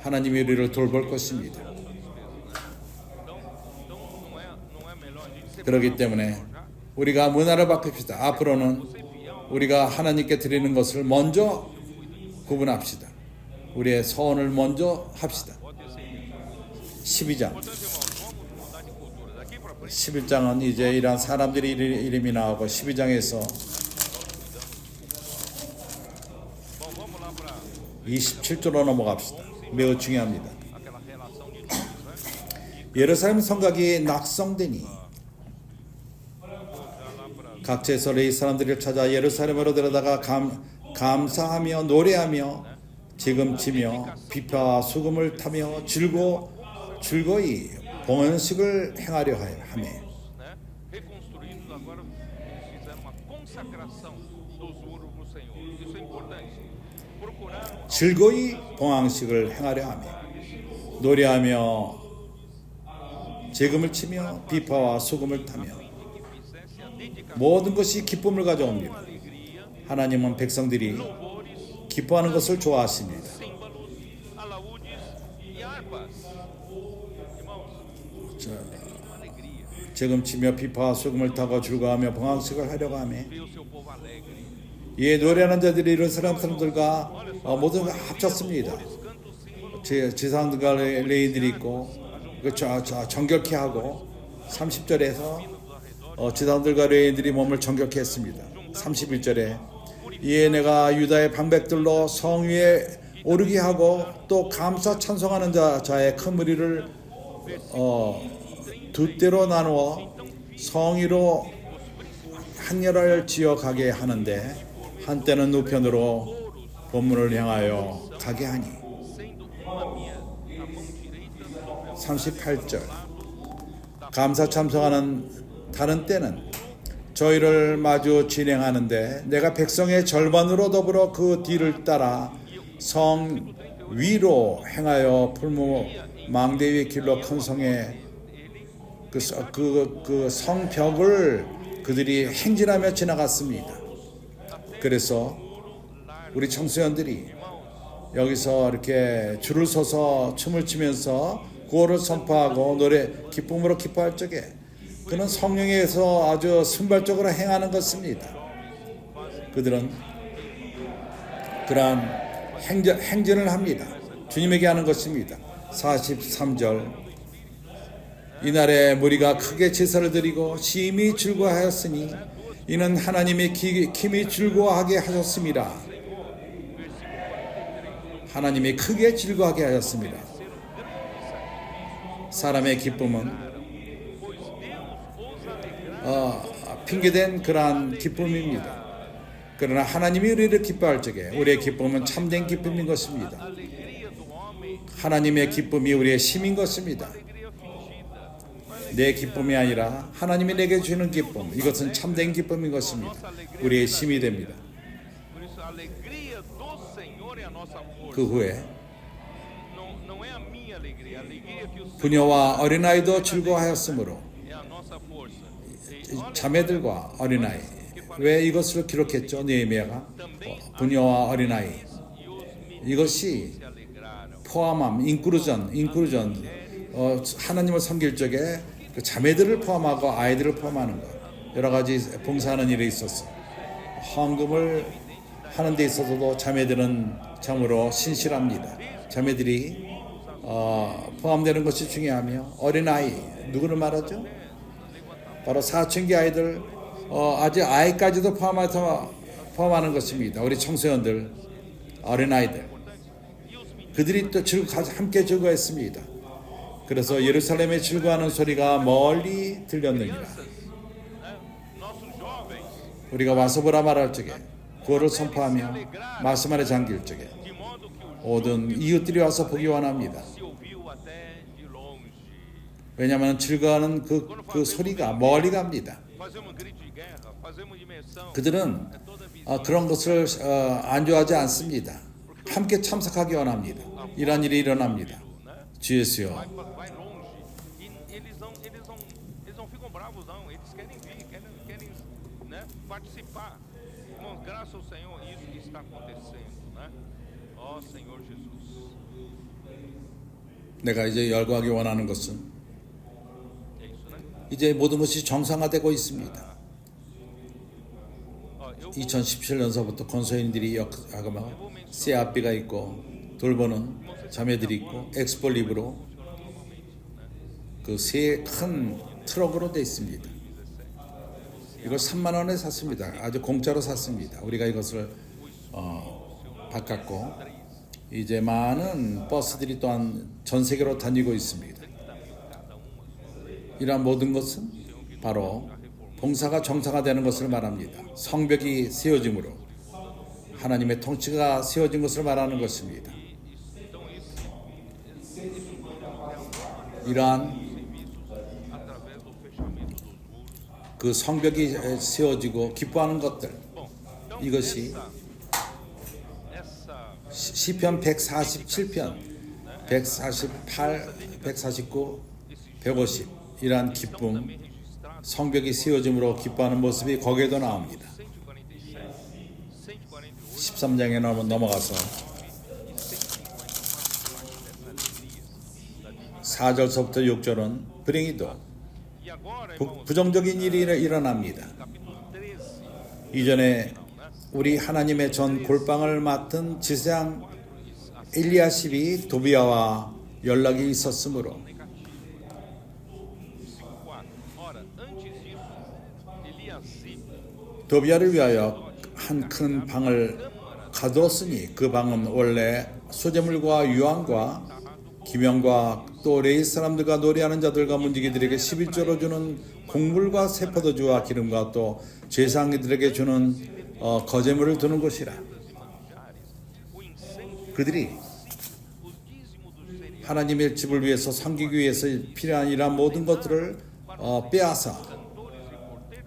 하나님이 우리를 돌볼 것입니다. Então, não é melhor a gente ser 그렇기 때문에 우리가 문화를 바꿉시다. 앞으로는 우리가 하나님께 드리는 것을 먼저 구분합시다. 우리의 서원을 먼저 합시다. 12장. Portanto, irmãos, vamos mudar de cultura. Daqui para frente, 11장은 이제 이러한 사람들이 이름이 나오고 12장에서 vamos lá para 27절로 넘어갑시다. 매우 중요합니다. aquela relação de nomes, né? 예루살렘 성곽이 낙성되니 Já lá para 각지에서 레위 사람들을 찾아 예루살렘으로 데려다가 감사하며 노래하며 지금치며 비파와 수금을 타며 즐거이 봉헌식을 행하려 하며 né? Reconstruídos agora fizeram uma consagração dos muros no Senhor. Isso é importante. Procuraram 즐거이 봉헌식을 행하려 하며 노래하며 재금을 치며 비파와 수금을 타며 que fizesse a dedicação, 모든 것이 기쁨을 가져옵니다. alegria, 하나님은 백성들이 louvores, 기뻐하는 것을 좋아하십니다. símbolos, alaúdes e harpas. Irmãos, uma alegria 재금치며 비파와 수금을 타고 즐거워하며 봉헌식을 하려고 하며 ver o seu povo alegre. 이 노래하는 자들이 예루살렘 사람들과 모두 합쳤습니다. Cantos símbolos 지상들과 레인들이 있고 정결케 하고 30절에서 지상들과 레인들이 몸을 정결케 했습니다. 31절에 이에 내가 유다의 방백들로 성 위에 오르게 하고 또 감사 찬송하는 자의 큰 무리를 두 때로 나누어 성위로 한열을 지어 가게 하는데 한때는 우편으로 본문을 향하여 가게 하니 sendo uma minha a mão direita sobre a 38절 감사 참석하는 다른 때는 저희를 마주 진행하는데 내가 백성의 절반으로 더불어 그 뒤를 따라 성 위로 행하여 풀무 망대 위의 길로 큰 성의 그 성벽을 그들이 행진하며 지나갔습니다. 그래서 우리 청소년들이 여기서 이렇게 줄을 서서 춤을 추면서 구호를 선포하고 노래 기쁨으로 기뻐할 적에 그는 성령에서 아주 순발적으로 행하는 것입니다. 그들은 그러한 행진을 합니다. 주님에게 하는 것입니다. 43절 이날에 무리가 크게 제사를 드리고 심히 즐거워하였으니 이는 하나님의 심히 즐거워하게 하셨습니다. 하나님이 크게 즐거워하게 하셨습니다. 사람의 기쁨은 핑계된 그러한 기쁨입니다. 그러나 하나님이 우리를 기뻐할 적에 우리의 기쁨은 참된 기쁨인 것입니다. 하나님의 기쁨이 우리의 힘인 것입니다. 내 기쁨이 아니라 하나님이 내게 주는 기쁨, 이것은 참된 기쁨인 것입니다. 우리의 힘이 됩니다. Por isso, a alegria do Senhor é a nossa força. 그 후에 Não é a minha alegria, a alegria que o Senhor 부녀와 어린아이도 즐거워하였으므로 é a nossa força. 자매들과 어린아이 왜 이것을 기록했죠? 느헤미야가 부녀와 어린아이 이것이 Se alegraram. 포함함 인크루전 하나님을 섬길 적에 그 자매들을 포함하고 아이들을 포함하는 것 여러 가지 봉사하는 일이 있었어. 헌금을 하는 데 있어서도 자매들은 참으로 신실합니다. 자매들이 포함되는 것이 중요하며 어린아이 누구를 말하죠? 바로 사춘기 아이들 아직 아이까지도 포함하는 것입니다. 우리 청소년들 어린아이들 그들이 또 함께 즐거워했습니다. 그래서 예루살렘에 즐거워하는 소리가 멀리 들렸느니라. Crianças, né? Nossos jovens, 우리가 와서 보라 말할 적에 구호를 선포하며 말씀 안에 잠길 적에 de modo que o 모든 이웃들이 와서 보기 원합니다. se ouviu até de longe. 왜냐하면 즐거워하는 그 소리가 멀리 갑니다. Fazemos grito de guerra, fazemos dimensão. 그들은 É toda visão. 그런 것을 안좋아하지 않습니다. 함께 참석하기 원합니다. 이런 일이 일어납니다. Né? 주 예수여, Vai longe. E eles não ficam bravos, não. Eles querem vir, querem né, participar. Irmãos, graças ao Senhor, isso está acontecendo, né? Ó Senhor Jesus. 내가 이제 열거하기 원하는 것은 É isso, né? 이제 모든 것이 정상화되고 있습니다. Ó, eu vou 2017년서부터 건소인들이 역하고 세아비가 있고 돌보는 자매들이 있고 엑스폴립으로 그 세 큰 트럭으로 돼 있습니다. 이걸 3만 원에 샀습니다. 아주 공짜로 샀습니다. 우리가 이것을 바꿨고 이제 많은 버스들이 또한 전 세계로 다니고 있습니다. 이러한 모든 것은 바로 봉사가 정상화되는 것을 말합니다. 성벽이 세워짐으로 하나님의 통치가 세워진 것을 말하는 것입니다. 이러한 através do fechamento dos muros. 그 성벽이 세워지고 기뻐하는 것들, Bom, então 이것이 essa 시편 147편, 148, 149, 150 이러한 기쁨, também registrada 성벽이 세워짐으로 기뻐하는 모습이 거기에도 나옵니다. 147, 148 13장에 넘어가서 4절서부터 6절은 불행히도 E agora, irmãos, 부정적인 일이 일어납니다. capítulo 13. 이전에 우리 하나님의 전 골방을 맡은 지세장 엘리야십이 도비아와 연락이 있었으므로 4. Ora, antes disso, Eliasib, 도비아를 위하여 한 큰 방을 가두었으니 그 방은 원래 소재물과 유황과 기명과 또 레이 사람들과 노래하는 자들과 문지기들에게 11조로 주는 곡물과 세포도주와 기름과 또 제사장들에게 주는 거제물을 두는 곳이라. o incenso, 그들이 o dízimo dos cereais, 하나님의 집을 위해서 섬기기 위해서 필요한 이러한 모든 것들을 빼앗아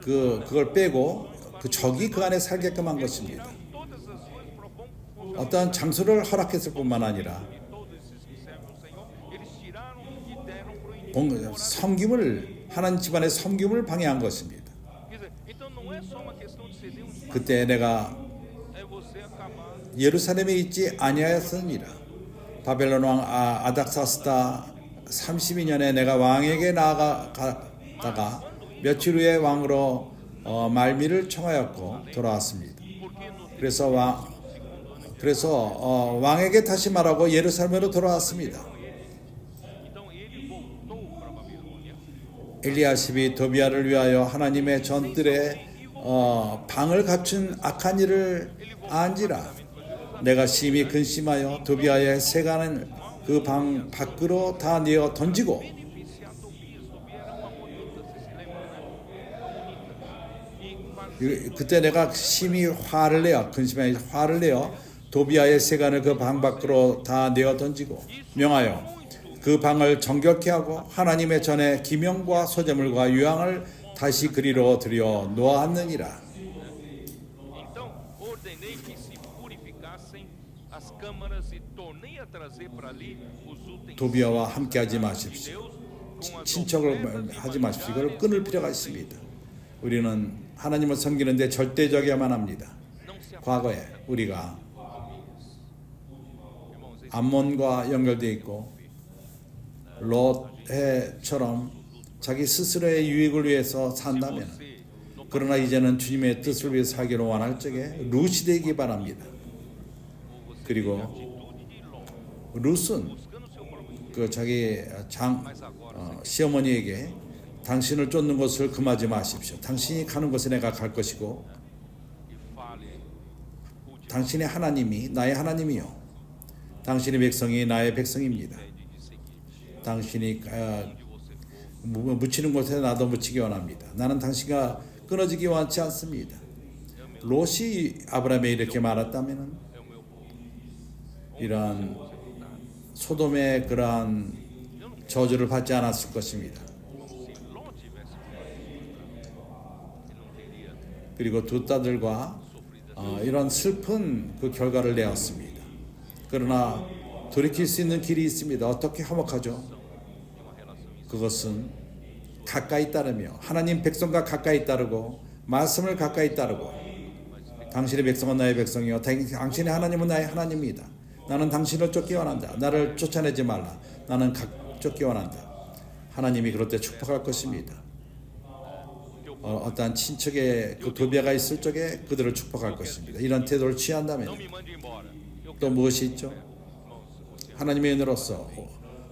그걸 빼고 그 적이 그 안에 살게끔 한 것입니다. todas as coisas para o bom 어떠한 장소를 허락했을 뿐만 아니라 todos esses que servem ao Senhor, eles tiraram e deram para o inimigo. 섬김을 하나님 집안의 섬김을 방해한 것입니다. Quer dizer, então não é só uma questão de ceder um espaço, 그때 내가 é você acabar 예루살렘에 있지 아니하였으니라. 바벨론 왕 아닥사스다 32년에 내가 왕에게 나아가다가 며칠 후에 왕으로 말미를 청하였고 돌아왔습니다. 그래서 왕에게 다시 말하고 예루살렘으로 돌아왔습니다. então ele voltou para a Babilônia. 엘리야십이 도비아를 위하여 하나님의 전뜰에 방을 갖춘 악한 일을 안지라. 내가 심히 근심하여 도비아의 세간을 그 방 밖으로 다 내어 던지고 Beneficiar Tobias. Tobias era uma monita, você se lembra, né? E 그때 내가 심히 화를 내어 근심하여 화를 내어 도비아의 세간을 그 방 밖으로 다 내어 던지고 명하여 그 방을 정결케 하고 하나님의 전에 기명과 소재물과 유황을 다시 그리로 들여 놓았느니라. então ordenei que se purificassem as câmaras e tornei a trazer para ali os utensílios 도비아와 함께하지 마십시오. de Deus com as 친척을 ofertas e 하지 마십시오. 이걸 manjares 끊을 필요가 있습니다. 우리는 하나님을 섬기는데 절대적이야만 합니다. não se 과거에 우리가 irmãos, esse 암몬과 연결되어 있고 롯처럼 자기 스스로의 유익을 위해서 산다면 você no 그러나 이제는 주님의 뜻을 위해 살기로 원할 적에 룻이 되기 바랍니다. 그리고 atitude de Ló, 룻은 buscando o seu próprio 그 자기 시어머니에게 당신을 쫓는 것을 금하지 마십시오. 당신이 가는 곳에 내가 갈 것이고 e fale 당신의 하나님이 나의 하나님이요 당신의 백성이 나의 백성입니다. de seguinte. 당신이 묻히는 곳에 나도 묻히기 원합니다. 나는 당신과 끊어지기 원치 않습니다. 롯이 아브라함에 이렇게 말했다면 이러한 소돔의 그러한 저주를 받지 않았을 것입니다. 그리고 두 딸들과 이런 슬픈 그 결과를 내었습니다. 그러나 돌이킬 수 있는 길이 있습니다. 어떻게 화목하죠? 그것은 가까이 따르며 하나님 백성과 가까이 따르고 말씀을 가까이 따르고 당신의 백성은 나의 백성이요 당신의 하나님은 나의 하나님이다. 나는 당신을 쫓기 원한다. 나를 쫓아내지 말라. 나는 쫓기 원한다. 하나님이 그럴 때 축복할 것입니다. 어떠한 친척의 그 도비아가 있을 적에 그들을 축복할 것입니다. 이런 태도를 취한다면 또 무엇이 있죠? 하나님의 은혜로서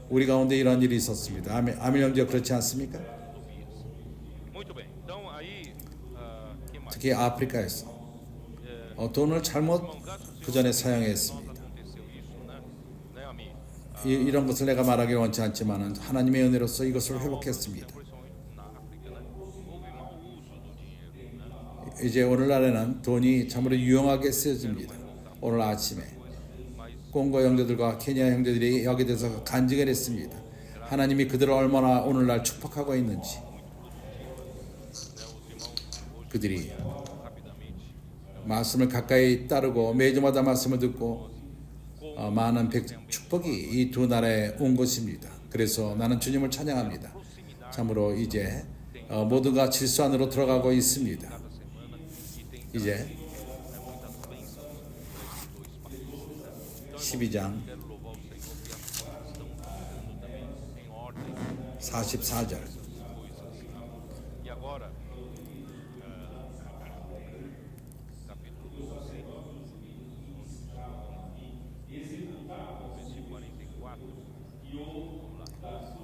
우리 가운데 이런 일이 있었습니다. 아멘 형제 그렇지 않습니까? 특히 아프리카에서 돈을 잘못 그 전에 사용했습니다. 이런 것을 내가 말하기 원치 않지만 하나님의 은혜로서 이것을 회복했습니다. 이제 오늘날에는 돈이 참으로 유용하게 쓰여집니다. 오늘 아침에 콩고 형제들과 케냐 형제들이 여기에 대해서 간증을 했습니다. 하나님이 그들을 얼마나 오늘날 축복하고 있는지. 그들이 말씀을 가까이 따르고 매주마다 말씀을 듣고 많은 축복이 이 두 나라에 온 것입니다. 그래서 나는 주님을 찬양합니다. 참으로 이제 모두가 질서 안으로 들어가고 있습니다. 이제 12장 44절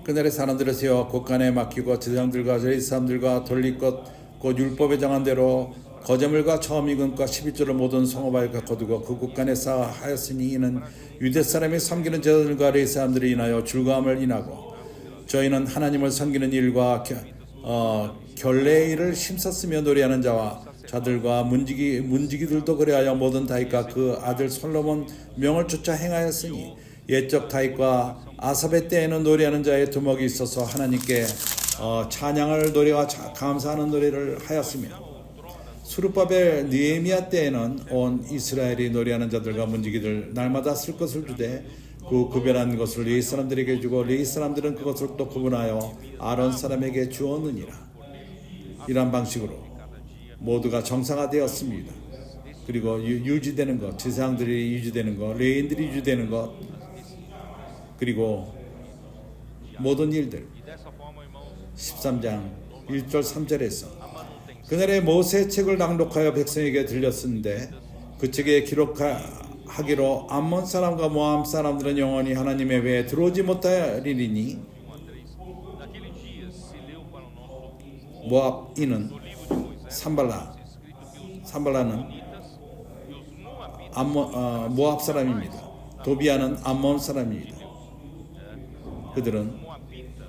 그날의 사람들을 세워 곳간에 맡기고 제사장들과 레위 사람들과 돌릴 것 곧 율법에 정한 대로 거제물과 처음 익은 것 11조를 모든 성읍에 거두고 그 곳간에 쌓아 하였으니 이는 유대 사람이 섬기는 제사장들과 레위 사람들이 인하여 즐거움을 인하고 저희는 하나님을 섬기는 일과 결례일을 힘썼으며 노래하는 자들과 문지기들도 그래하여 모든 다윗과 그 아들 솔로몬 명을 쫓아 행하였으니 옛적 다윗과 아삽의 때에는 노래하는 자의 두목이 있어서 하나님께 찬양을 노래와 감사하는 노래를 하였으며 수르바벨 느헤미야 때에는 온 이스라엘이 노래하는 자들과 문지기들 날마다 쓸 것을 주되 그 구별한 것을 레위 사람들에게 주고 레위 사람들은 그것을 또 구분하여 아론 사람에게 주었느니라. 이러한 방식으로 모두가 정상화되었습니다. 그리고 유지되는 것, 제사장들이 유지되는 것, 레위인들이 유지되는 것, 그리고 모든 일들 13장 1절 3절에서 그날에 모세의 책을 낭독하여 백성에게 들렸는데 그 책에 기록하기로 암몬 사람과 모압 사람들은 영원히 하나님의 외에 들어오지 못하리니 모압인은 산발라는 모압 사람입니다. 도비아는 암몬 사람입니다. 그들은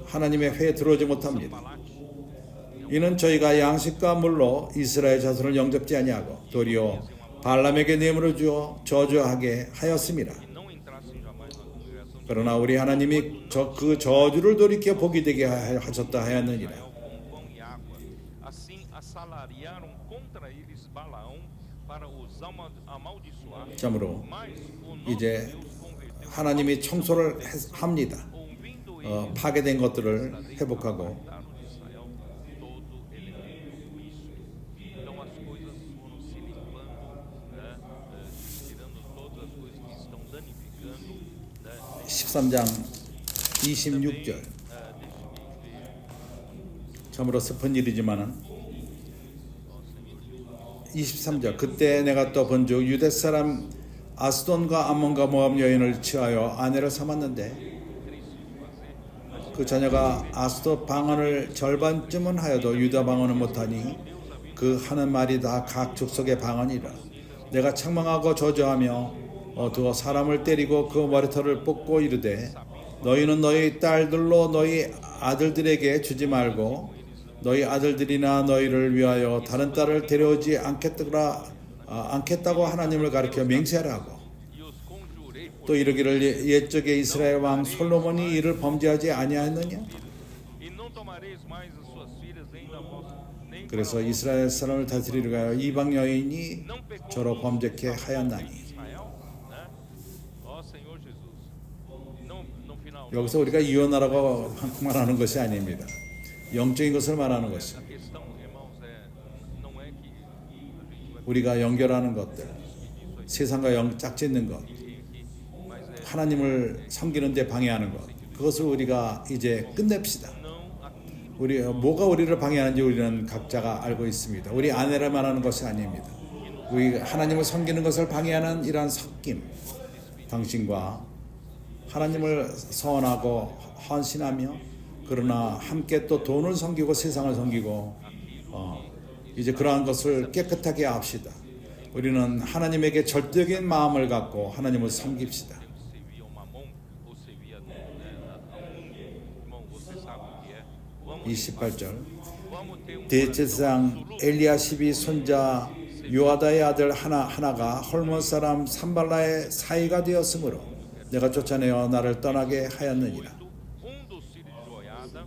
하나님의 회에 들어오지 못합니다. 이는 저희가 양식과 물로 이스라엘 자손을 영접지 아니하고 도리어 발람에게 뇌물을 주어 저주하게 하였습니다. 그러나 우리 하나님이 그 저주를 돌이켜 복이 되게 하셨다 하였느니라. 참으로 이제 하나님이 청소를 합니다. 파괴된 것들을 회복하고 (13장 26절) 참으로 슬픈 일이지만은 23절 그때 내가 또 본즉 유대 사람 아스돈과 암몬과 모압 여인을 취하여 아내를 삼았는데 그 자녀가 아스돗 방언을 절반쯤은 하여도 유다 방언을 못하니 그 하는 말이 다 각 족속의 방언이라. 내가 책망하고 저주하며 두어 사람을 때리고 그 머리털을 뽑고 이르되 너희는 너희 딸들로 너희 아들들에게 주지 말고 너희 아들들이나 너희를 위하여 다른 딸을 데려오지 않겠다고 하나님을 가리켜 맹세하라고. e os conjurei por 또 이르기를 옛적에 이스라엘 왕 솔로몬이 이를 범죄하지 아니하였느냐? e não tomareis mais as suas filhas ainda vós nem 그래서 이스라엘 사람을 다스리려 하여 이방 여인이 não pecou 저로 범죄케 하였나니. Israel, né? Ó Senhor Jesus, no final 여기서 우리가 이혼하라고 말하는 것이 아닙니다. 영적인 것을 말하는 것이. a questão, irmãos, não é que a gente vai 우리가 연결하는 것들, 세상과 짝짓는 것, mas 하나님을 섬기는 데 방해하는 것, 그것을 우리가 이제 끝냅시다. não aquilo 우리 뭐가 우리를 방해하는지 우리는 각자가 알고 있습니다. 우리 아내를 말하는 것이 아닙니다. 우리 하나님을 섬기는 것을 방해하는 이러한 섞임, 당신과 하나님을 서원하고 헌신하며 그러나 함께 또 돈을 섬기고 세상을 섬기고 이제 그러한 것을 깨끗하게 합시다. 우리는 하나님에게 절대적인 마음을 갖고 하나님을 섬깁시다. servia o mamon ou servia ao mundo. Irmão, você sabe o que é. Vamos 28절 vamos ter um 대제사장 엘리야십이 손자 요아다의 아들 하나가 홀몬 사람 산발라의 사이가 되었으므로 내가 쫓아내어 나를 떠나게 하였느니라. dos filhos de Joiada,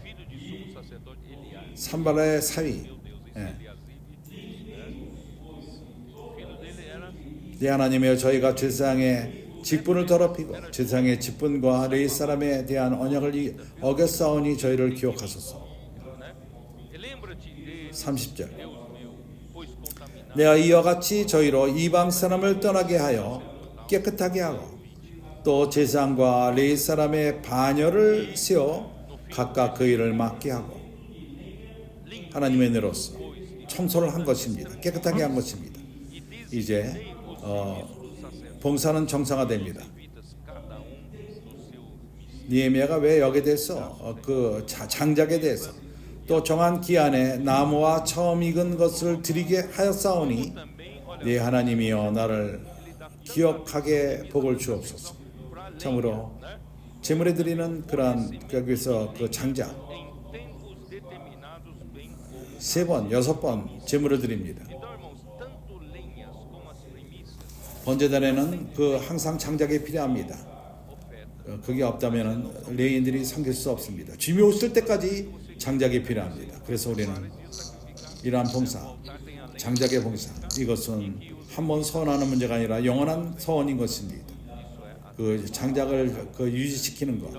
filho de sumo sacerdote Elias. 산발라의 사위. Meu Deus, esse Eliasib, o filho dele era 네 하나님이여 저희가 제사장의 직분을 더럽히고 제사장의 직분과 레위 사람에 대한 언약을 어겼사오니 저희를 기억하소서. né? E lembra-te de 30절 Deus meu, pois contaminado 내가 이와 같이 저희로 이방 사람을 떠나게 하여 깨끗하게 하고 또 제사장과 레위 사람의 반열을 세워 각각 그 일을 맡게 하고 하나님의 은혜로서 청소를 한 것입니다. 깨끗하게 한 것입니다. 이제 봉사는 정상화됩니다. vidas cada do seu 니에미야가 왜 여기에 대해서 그 장작에 대해서 또 정한 기한에 나무와 처음 익은 것을 드리게 하였사오니 também, olha, 네 하나님이여 나를 기억하게 복을 주옵소서. 참으로 제물에 드리는 그러한 여기서 그 장작 em tempos determinados bem como. 3번, 6번 제물을 드립니다. Então, irmãos, tanto lenhas como as primícias, 번제단에는 그 항상 장작이 필요합니다. oferta, 그게 없다면 레인들이 섬길 수 없습니다. 주님이 오실 때까지 장작이 필요합니다. 그래서 우리는 이러한 봉사, 장작의 봉사, 이것은 한 번 서원하는 문제가 아니라 영원한 서원인 것입니다. 그 장작을 그 유지시키는 것,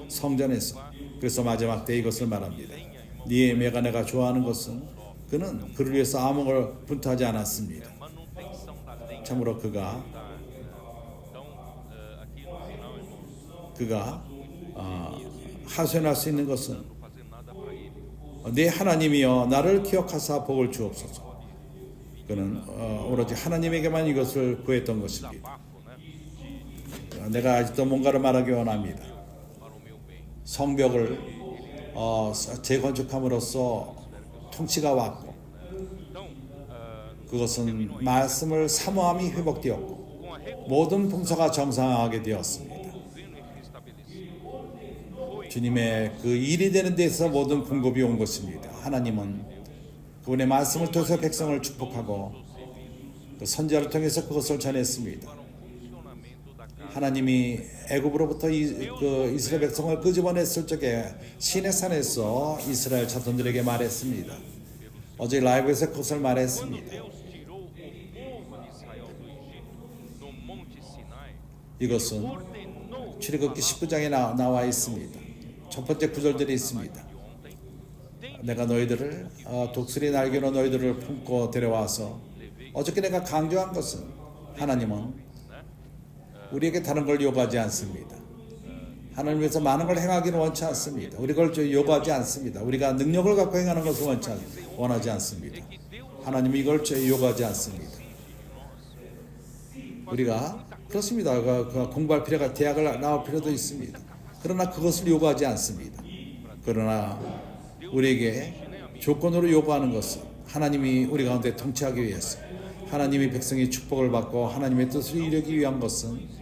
성전에서. 그래서 마지막 때 이것을 말합니다. 니에미야가 내가 좋아하는 것은 그는 그를 위해서 암흑을 분투하지 않았습니다. manutenção da lenha. 참으로 그가 Então, aqui no final, irmãos, 그가 하소연할 수 있는 것은 não fazer nada para ele. 내 하나님이여 나를 기억하사 복을 주옵소서. 그는 오로지 하나님에게만 이것을 구했던 것입니다. Bafo, né? 내가 아직도 뭔가를 말하기 원합니다. Para o meu bem. 성벽을 재건축함으로써 통치가 왔고 Então, 그것은 말씀을 사모함이 회복되었고 com a recompensa 모든 봉사가 정상화하게 되었습니다. do governo estabelecido, 주님의 그 일이 되는 데서 모든 공급이 온 것입니다. 하나님은 그분의 말씀을 통해서 백성을 축복하고 그 선지자를 통해서 그것을 전했습니다. para o funcionamento da casa. 하나님이 애굽으로부터 그 이스라엘 백성을 끄집어냈을 적에 시내산에서 이스라엘 자손들에게 말했습니다. 어제 라이브에서 그것을 Quando 말했습니다. Deus tirou o povo de Israel do Egito, no Monte Sinai, 이것은 ordenou 출애굽기 19장에 나와 있습니다. 첫 번째 구절들이 있습니다. 내가 너희들을 독수리 날개로 너희들을 품고 데려와서 어저께 내가 강조한 것은 하나님은 우리에게 다른 걸 요구하지 않습니다. 하나님 위해서 많은 걸 행하기는 원치 않습니다. 우리 걸 요구하지 않습니다. 우리가 능력을 갖고 행하는 것을 원하지 않습니다. 하나님이 이걸 요구하지 않습니다. 우리가 그렇습니다. 공부할 필요가 대학을 나올 필요도 있습니다. 그러나 그것을 요구하지 않습니다. 그러나 우리에게 조건으로 요구하는 것은 하나님이 우리 가운데 통치하기 위해서 하나님이 백성이 축복을 받고 하나님의 뜻을 이루기 위한 것은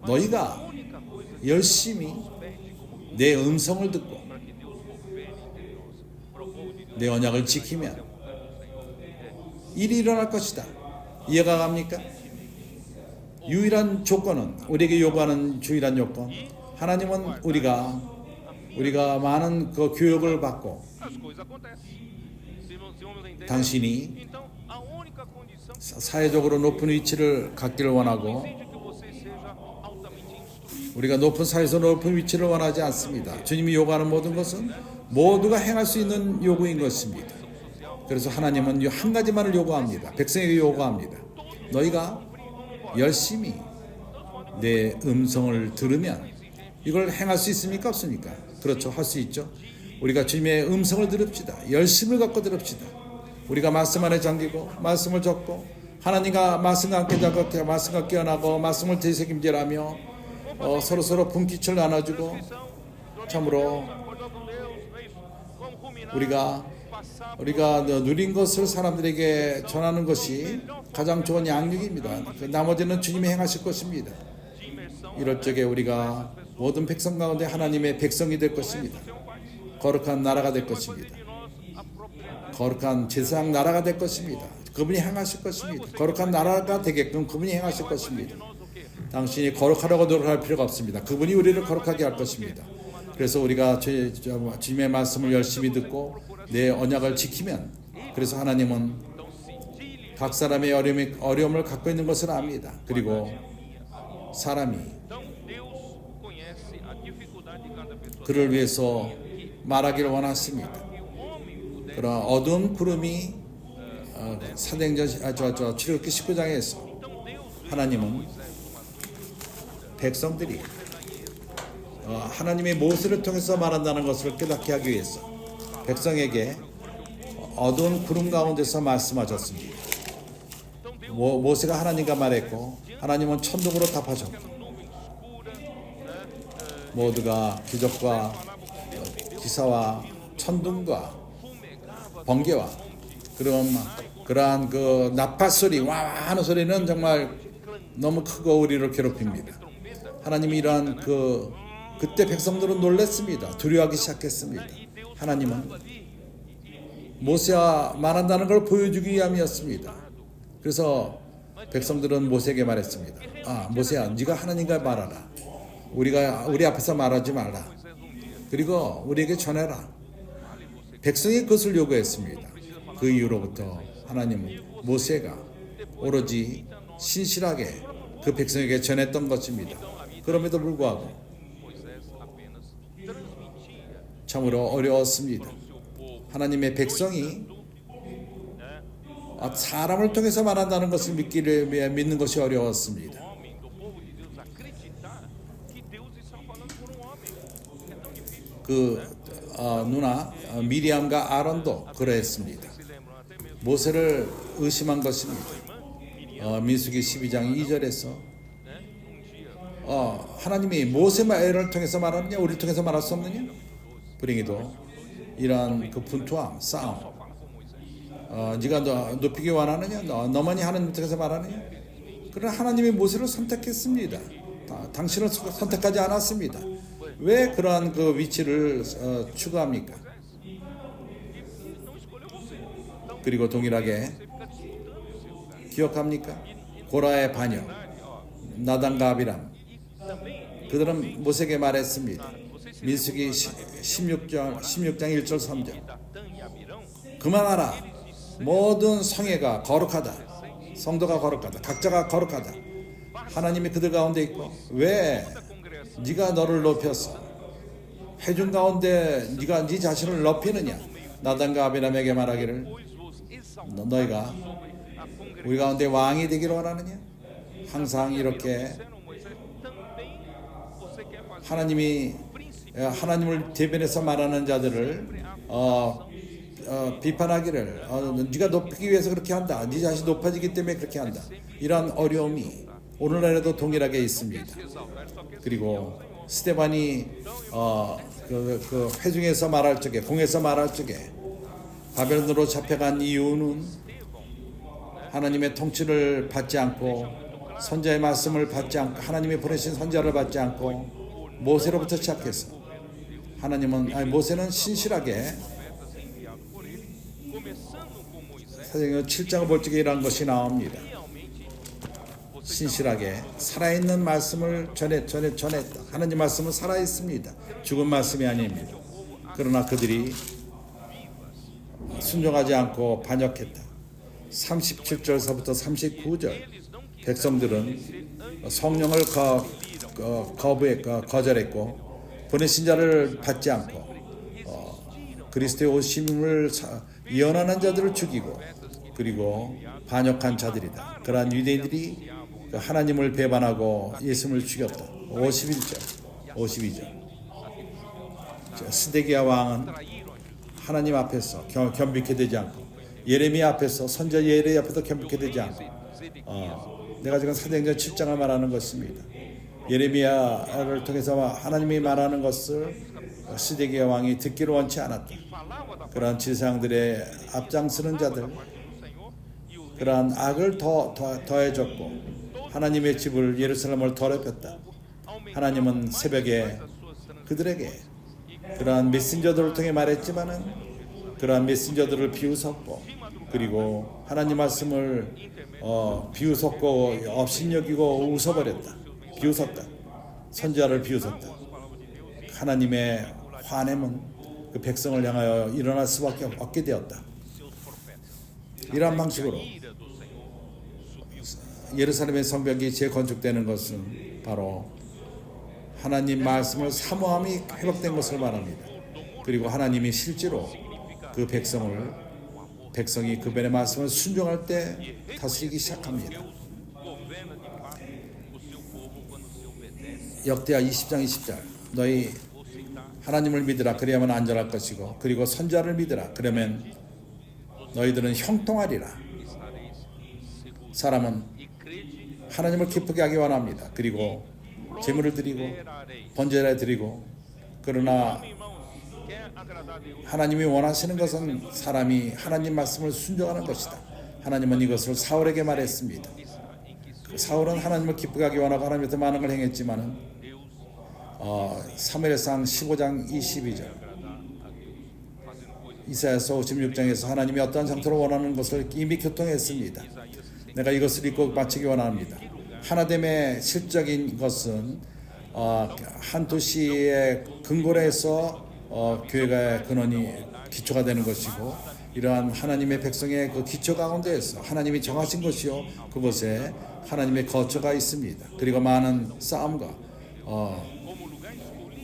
너희가 única coisa que 열심히 nos pede como 내 음성을 듣고 para que Deus governe entre nós. Propôs de Deus 내 언약을 a 지키면 vontade do Senhor. 일이 일어날 것이다. 이해가 갑니까? 유일한 조건은 우리에게 요구하는 유일한 요건. 하나님은 우리가 많은 그 교육을 받고 As coisas acontecem. Se vamos entender. 당신이 Então, a única condição 사회적으로 높은 위치를 갖기를 원하고 exige que você seja altamente instruído. 우리가 높은 사회에서 높은 위치를 원하지 않습니다. 주님이 요구하는 모든 것은 모두가 행할 수 있는 요구인 것입니다. 그래서 하나님은 한 가지만을 요구합니다. 백성에게 요구합니다. 너희가 열심히 내 음성을 들으면 이걸 행할 수 있습니까? 없습니까? 그렇죠. 할 수 있죠. 우리가 주님의 음성을 들읍시다. 열심을 갖고 들읍시다. 우리가 말씀 안에 잠기고 말씀을 적고 하나님과 말씀과 함께 잠겨 말씀과 깨어나고 말씀을 되새김질하며 서로 분깃을 나눠주고 참으로 우리가 누린 것을 사람들에게 전하는 것이 가장 좋은 양육입니다. 그 나머지는 주님이 행하실 것입니다. 이럴 적에 우리가 모든 백성 가운데 하나님의 백성이 될 것입니다. 거룩한 나라가 될 것입니다. 거룩한 제사장 나라가 될 것입니다. 그분이 행하실 것입니다. 거룩한 나라가 되게끔 그분이 행하실 것입니다. 당신이 거룩하려고 노력할 필요가 없습니다. 그분이 우리를 거룩하게 할 것입니다. 그래서 우리가 주님의 말씀을 열심히 듣고 내 언약을 지키면 그래서 하나님은 각 사람의 어려움을 갖고 있는 것을 압니다. 그리고 사람이 그를 위해서 말하기를 원하십니다. 그러나 어두운 구름이 사도행전 출애굽기 19장에서 하나님은 백성들이 하나님의 모세를 통해서 말한다는 것을 깨닫게 하기 위해서 백성에게 어두운 구름 가운데서 말씀하셨습니다. 모세가 하나님과 말했고 하나님은 천둥으로 답하셨고 모두가 기적과 기사와 천둥과 번개와 그러한 그 나팔 소리 와 하는 소리는 정말 너무 크고 우리를 괴롭힙니다. 하나님이 이러한 그때 백성들은 놀랐습니다. 두려워하기 시작했습니다. 하나님은 모세와 말한다는 걸 보여주기 위함이었습니다. 그래서 백성들은 모세에게 말했습니다. 모세야, 네가 하나님과 말하라. 우리 앞에서 말하지 말라. 그리고 우리에게 전해라. 백성이 그것을 요구했습니다. 그 이후로부터 하나님은 모세가 오로지 신실하게 그 백성에게 전했던 것입니다. 그럼에도 불구하고 참으로 어려웠습니다. 하나님의 백성이 사람을 통해서 말한다는 것을 믿는 것이 어려웠습니다. 누나 미리암과 아론도 그러했습니다. 모세를 의심한 것입니다. 민수기 12장 2절에서 하나님이 모세와 에론을 통해서 말하느냐 우리를 통해서 말할 수 없느냐? 불행히도 이러한 그 분투함, 싸움 네가 높이기 원하느냐? 너만이 하나님을 통해서 말하느냐? 그러나 하나님이 모세를 선택했습니다. 당신을 선택하지 않았습니다. 왜 그러한 그 위치를 추구합니까? 그리고 동일하게 기억합니까? 고라의 반역 나단과 아비람 그들은 모세에게 말했습니다. 민수기 16장 1절 3절 그만하라. 모든 성회가 거룩하다. 성도가 거룩하다. 각자가 거룩하다. 하나님이 그들 가운데 있고 왜 네가 너를 높였어? 회중 가운데 네가 네 자신을 높이느냐? 나단과 아비람에게 말하기를 너희가 우리 가운데 왕이 되기를 원하느냐? 항상 이렇게 하나님을 대변해서 말하는 자들을 비판하기를 네가 높이기 위해서 그렇게 한다. 네 자신이 높아지기 때문에 그렇게 한다. 이러한 어려움이 오늘날에도 동일하게 있습니다. 그리고 스데반이 그 회중에서 말할 적에 공에서 말할 적에 바벨론으로 잡혀간 이유는 하나님의 통치를 받지 않고 선자의 말씀을 받지 않고 하나님이 보내신 선자를 받지 않고 모세로부터 시작해서 모세는 신실하게 enviado por ele, começando com Moisés, 사도행전 7장을 볼 적에 이러한 것이 나옵니다. realmente 신실하게 살아있는 말씀을 전했다. 하나님 말씀은 살아있습니다. 죽은 말씀이 아닙니다. 그러나 그들이 순종하지 않고 반역했다. 37절서부터 39절 백성들은 성령을 거절했고 보내신 자를 받지 않고 그리스도의 오심을 예언하는 자들을 죽이고 그리고 반역한 자들이다. 그러한 유대인들이 하나님을 배반하고 예수님을 죽였다. 52절 스데기야 왕은 하나님 앞에서 겸비케 되지 않고 예레미야 앞에서 선자 예레미야 앞에서 겸비케 되지 않고 내가 지금 사도행전 7장을 말하는 것입니다. 예레미야를 통해서 하나님이 말하는 것을 스데기야 왕이 듣기를 원치 않았다. 그러한 지상들의 앞장서는 자들 그러한 악을 더해줬고 하나님의 집을 예루살렘을 더럽혔다. 하나님은 새벽에 그들에게 그러한 메신저들을 통해 말했지만은 그러한 메신저들을 비웃었고 그리고 하나님 말씀을 비웃었고 업신여기고 웃어버렸다. 비웃었다. 선지자를 비웃었다. 하나님의 화냄은 그 백성을 향하여 일어날 수밖에 없게 되었다. 이러한 방식으로 예루살렘의 성벽이 재건축되는 것은 바로 하나님 말씀을 사모함이 회복된 것을 말합니다. 그리고 하나님이 실제로 그 백성이 그분의 말씀을 순종할 때 다스리기 시작합니다. 역대하 20장 20절 너희 하나님을 믿으라 그래야만 안전할 것이고 그리고 선지자를 믿으라 그러면 너희들은 형통하리라. 사람은 하나님을 기쁘게 하기 원합니다. 그리고 제물을 드리고 번제를 드리고 그러나 하나님이 원하시는 것은 사람이 하나님 말씀을 순종하는 것이다. 하나님은 이것을 사울에게 말했습니다. 사울은 하나님을 기쁘게 하기 원하고 하나님한테 많은 걸 행했지만은 사무엘상 15장 22절 이사야서 56장에서 하나님이 어떠한 상태로 원하는 것을 이미 교통했습니다. 내가 이것을 읽고 마치기 원합니다. 하나됨의 실적인 것은 한 도시의 근거로 해서 교회가 근원이 기초가 되는 것이고 이러한 하나님의 백성의 그 기초 가운데에서 하나님이 정하신 것이요 그곳에 하나님의 거처가 있습니다. 그리고 많은 싸움과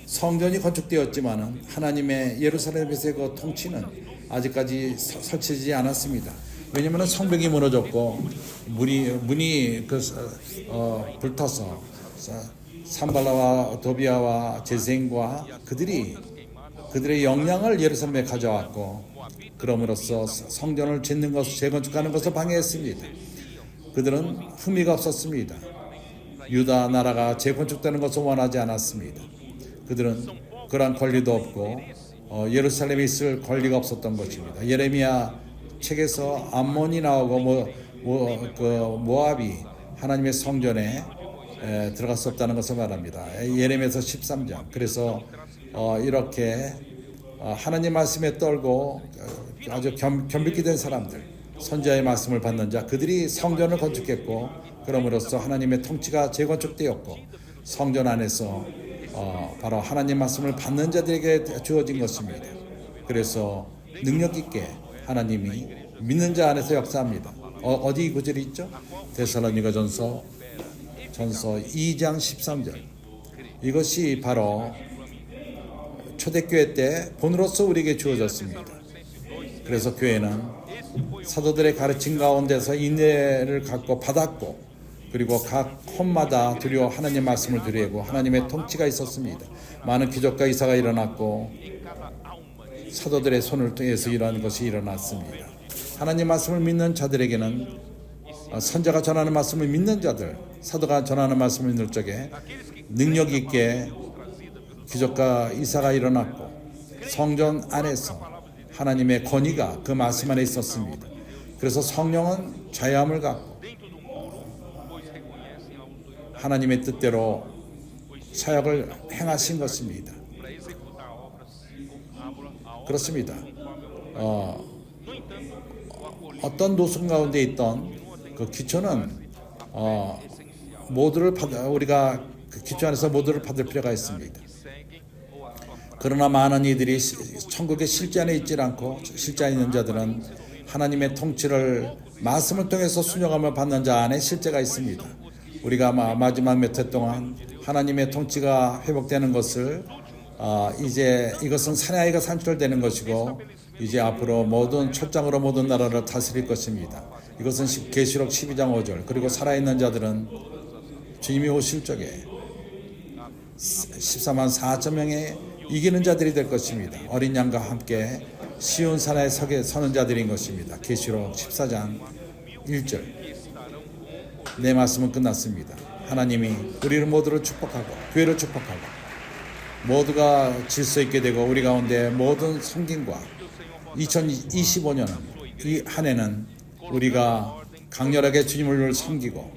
성전이 건축되었지만은 하나님의 예루살렘에서의 그 통치는 아직까지 설치되지 않았습니다. 왜냐하면 성벽이 무너졌고 문이 불타서 산발라와 도비아와 제생과 그들의 영향을 예루살렘에 가져왔고 그럼으로써 성전을 짓는 것을 재건축하는 것을 방해했습니다. 그들은 흥미가 없었습니다. 유다 나라가 재건축되는 것을 원하지 않았습니다. 그들은 그러한 권리도 없고 예루살렘에 있을 권리가 없었던 것입니다. 예레미야 책에서 암몬이 나오고 모압이 하나님의 성전에 들어갈 수 없다는 것을 말합니다. 예레미야서 13장. 그래서 이렇게 하나님 말씀에 떨고 아주 겸비케 된 사람들, 선지자의 말씀을 받는 자, 그들이 성전을 건축했고 그럼으로써 하나님의 통치가 재건축되었고 성전 안에서 바로 하나님 말씀을 받는 자들에게 주어진 것입니다. 그래서 능력 있게 하나님이 믿는 자 안에서 역사합니다. 어디 구절이 있죠? 데살로니가전서 2장 13절. 이것이 바로 초대교회 때 본으로서 우리에게 주어졌습니다. 그래서 교회는 사도들의 가르침 가운데서 인내를 갖고 받았고 그리고 각 홈마다 두려워 하나님 말씀을 드리고 하나님의 통치가 있었습니다. 많은 기적과 이사가 일어났고 사도들의 손을 통해서 이러한 것이 일어났습니다. 하나님 말씀을 믿는 자들에게는 선자가 전하는 말씀을 믿는 자들, 사도가 전하는 말씀을 믿는 적에 능력 있게 기적과 이사가 일어났고 성전 안에서 하나님의 권위가 그 말씀 안에 있었습니다. 그래서 성령은 자유함을 갖고 하나님의 뜻대로 사역을 행하신 것입니다. para executar obras a obra 그렇습니다. conforme No entanto, o acolhimento 어떤 노숙 가운데 있던 그 기초는 essencial 모두를 우리가 그 기초 안에서 모두를 받을 필요가 있습니다. que seguem ou a sua prática. 그러나 많은 이들이 천국의 실제 안에 있지 않고 실제 안에 있는 자들은 하나님의 통치를 말씀을 통해서 순종함을 받는 자 안에 실제가 있습니다. 우리가 마지막 몇 해 동안 하나님의 통치가 회복되는 것을 이제 이것은 사내아이가 산출되는 것이고 이제 앞으로 모든 초장으로 모든 나라를 다스릴 것입니다. 이것은 계시록 12장 5절. 그리고 살아있는 자들은 주님이 오실 적에 14만 4천 명의 이기는 자들이 될 것입니다. 어린 양과 함께 시온 산에 서는 자들인 것입니다. 계시록 14장 1절. 내 말씀은 끝났습니다. 하나님이 우리를 모두를 축복하고 교회를 축복하고 모두가 질서 있게 되고 우리 가운데 모든 섬김과 2025년은 이 한 해는 우리가 강렬하게 주님을 섬기고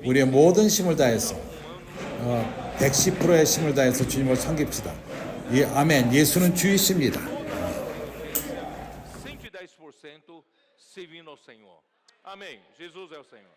우리의 모든 힘을 다해서 110%의 힘을 다해서 주님을 섬깁시다. 예, 아멘. 예수는 주이십니다. 110% servindo ao Senhor. Amém. Jesus é o Senhor.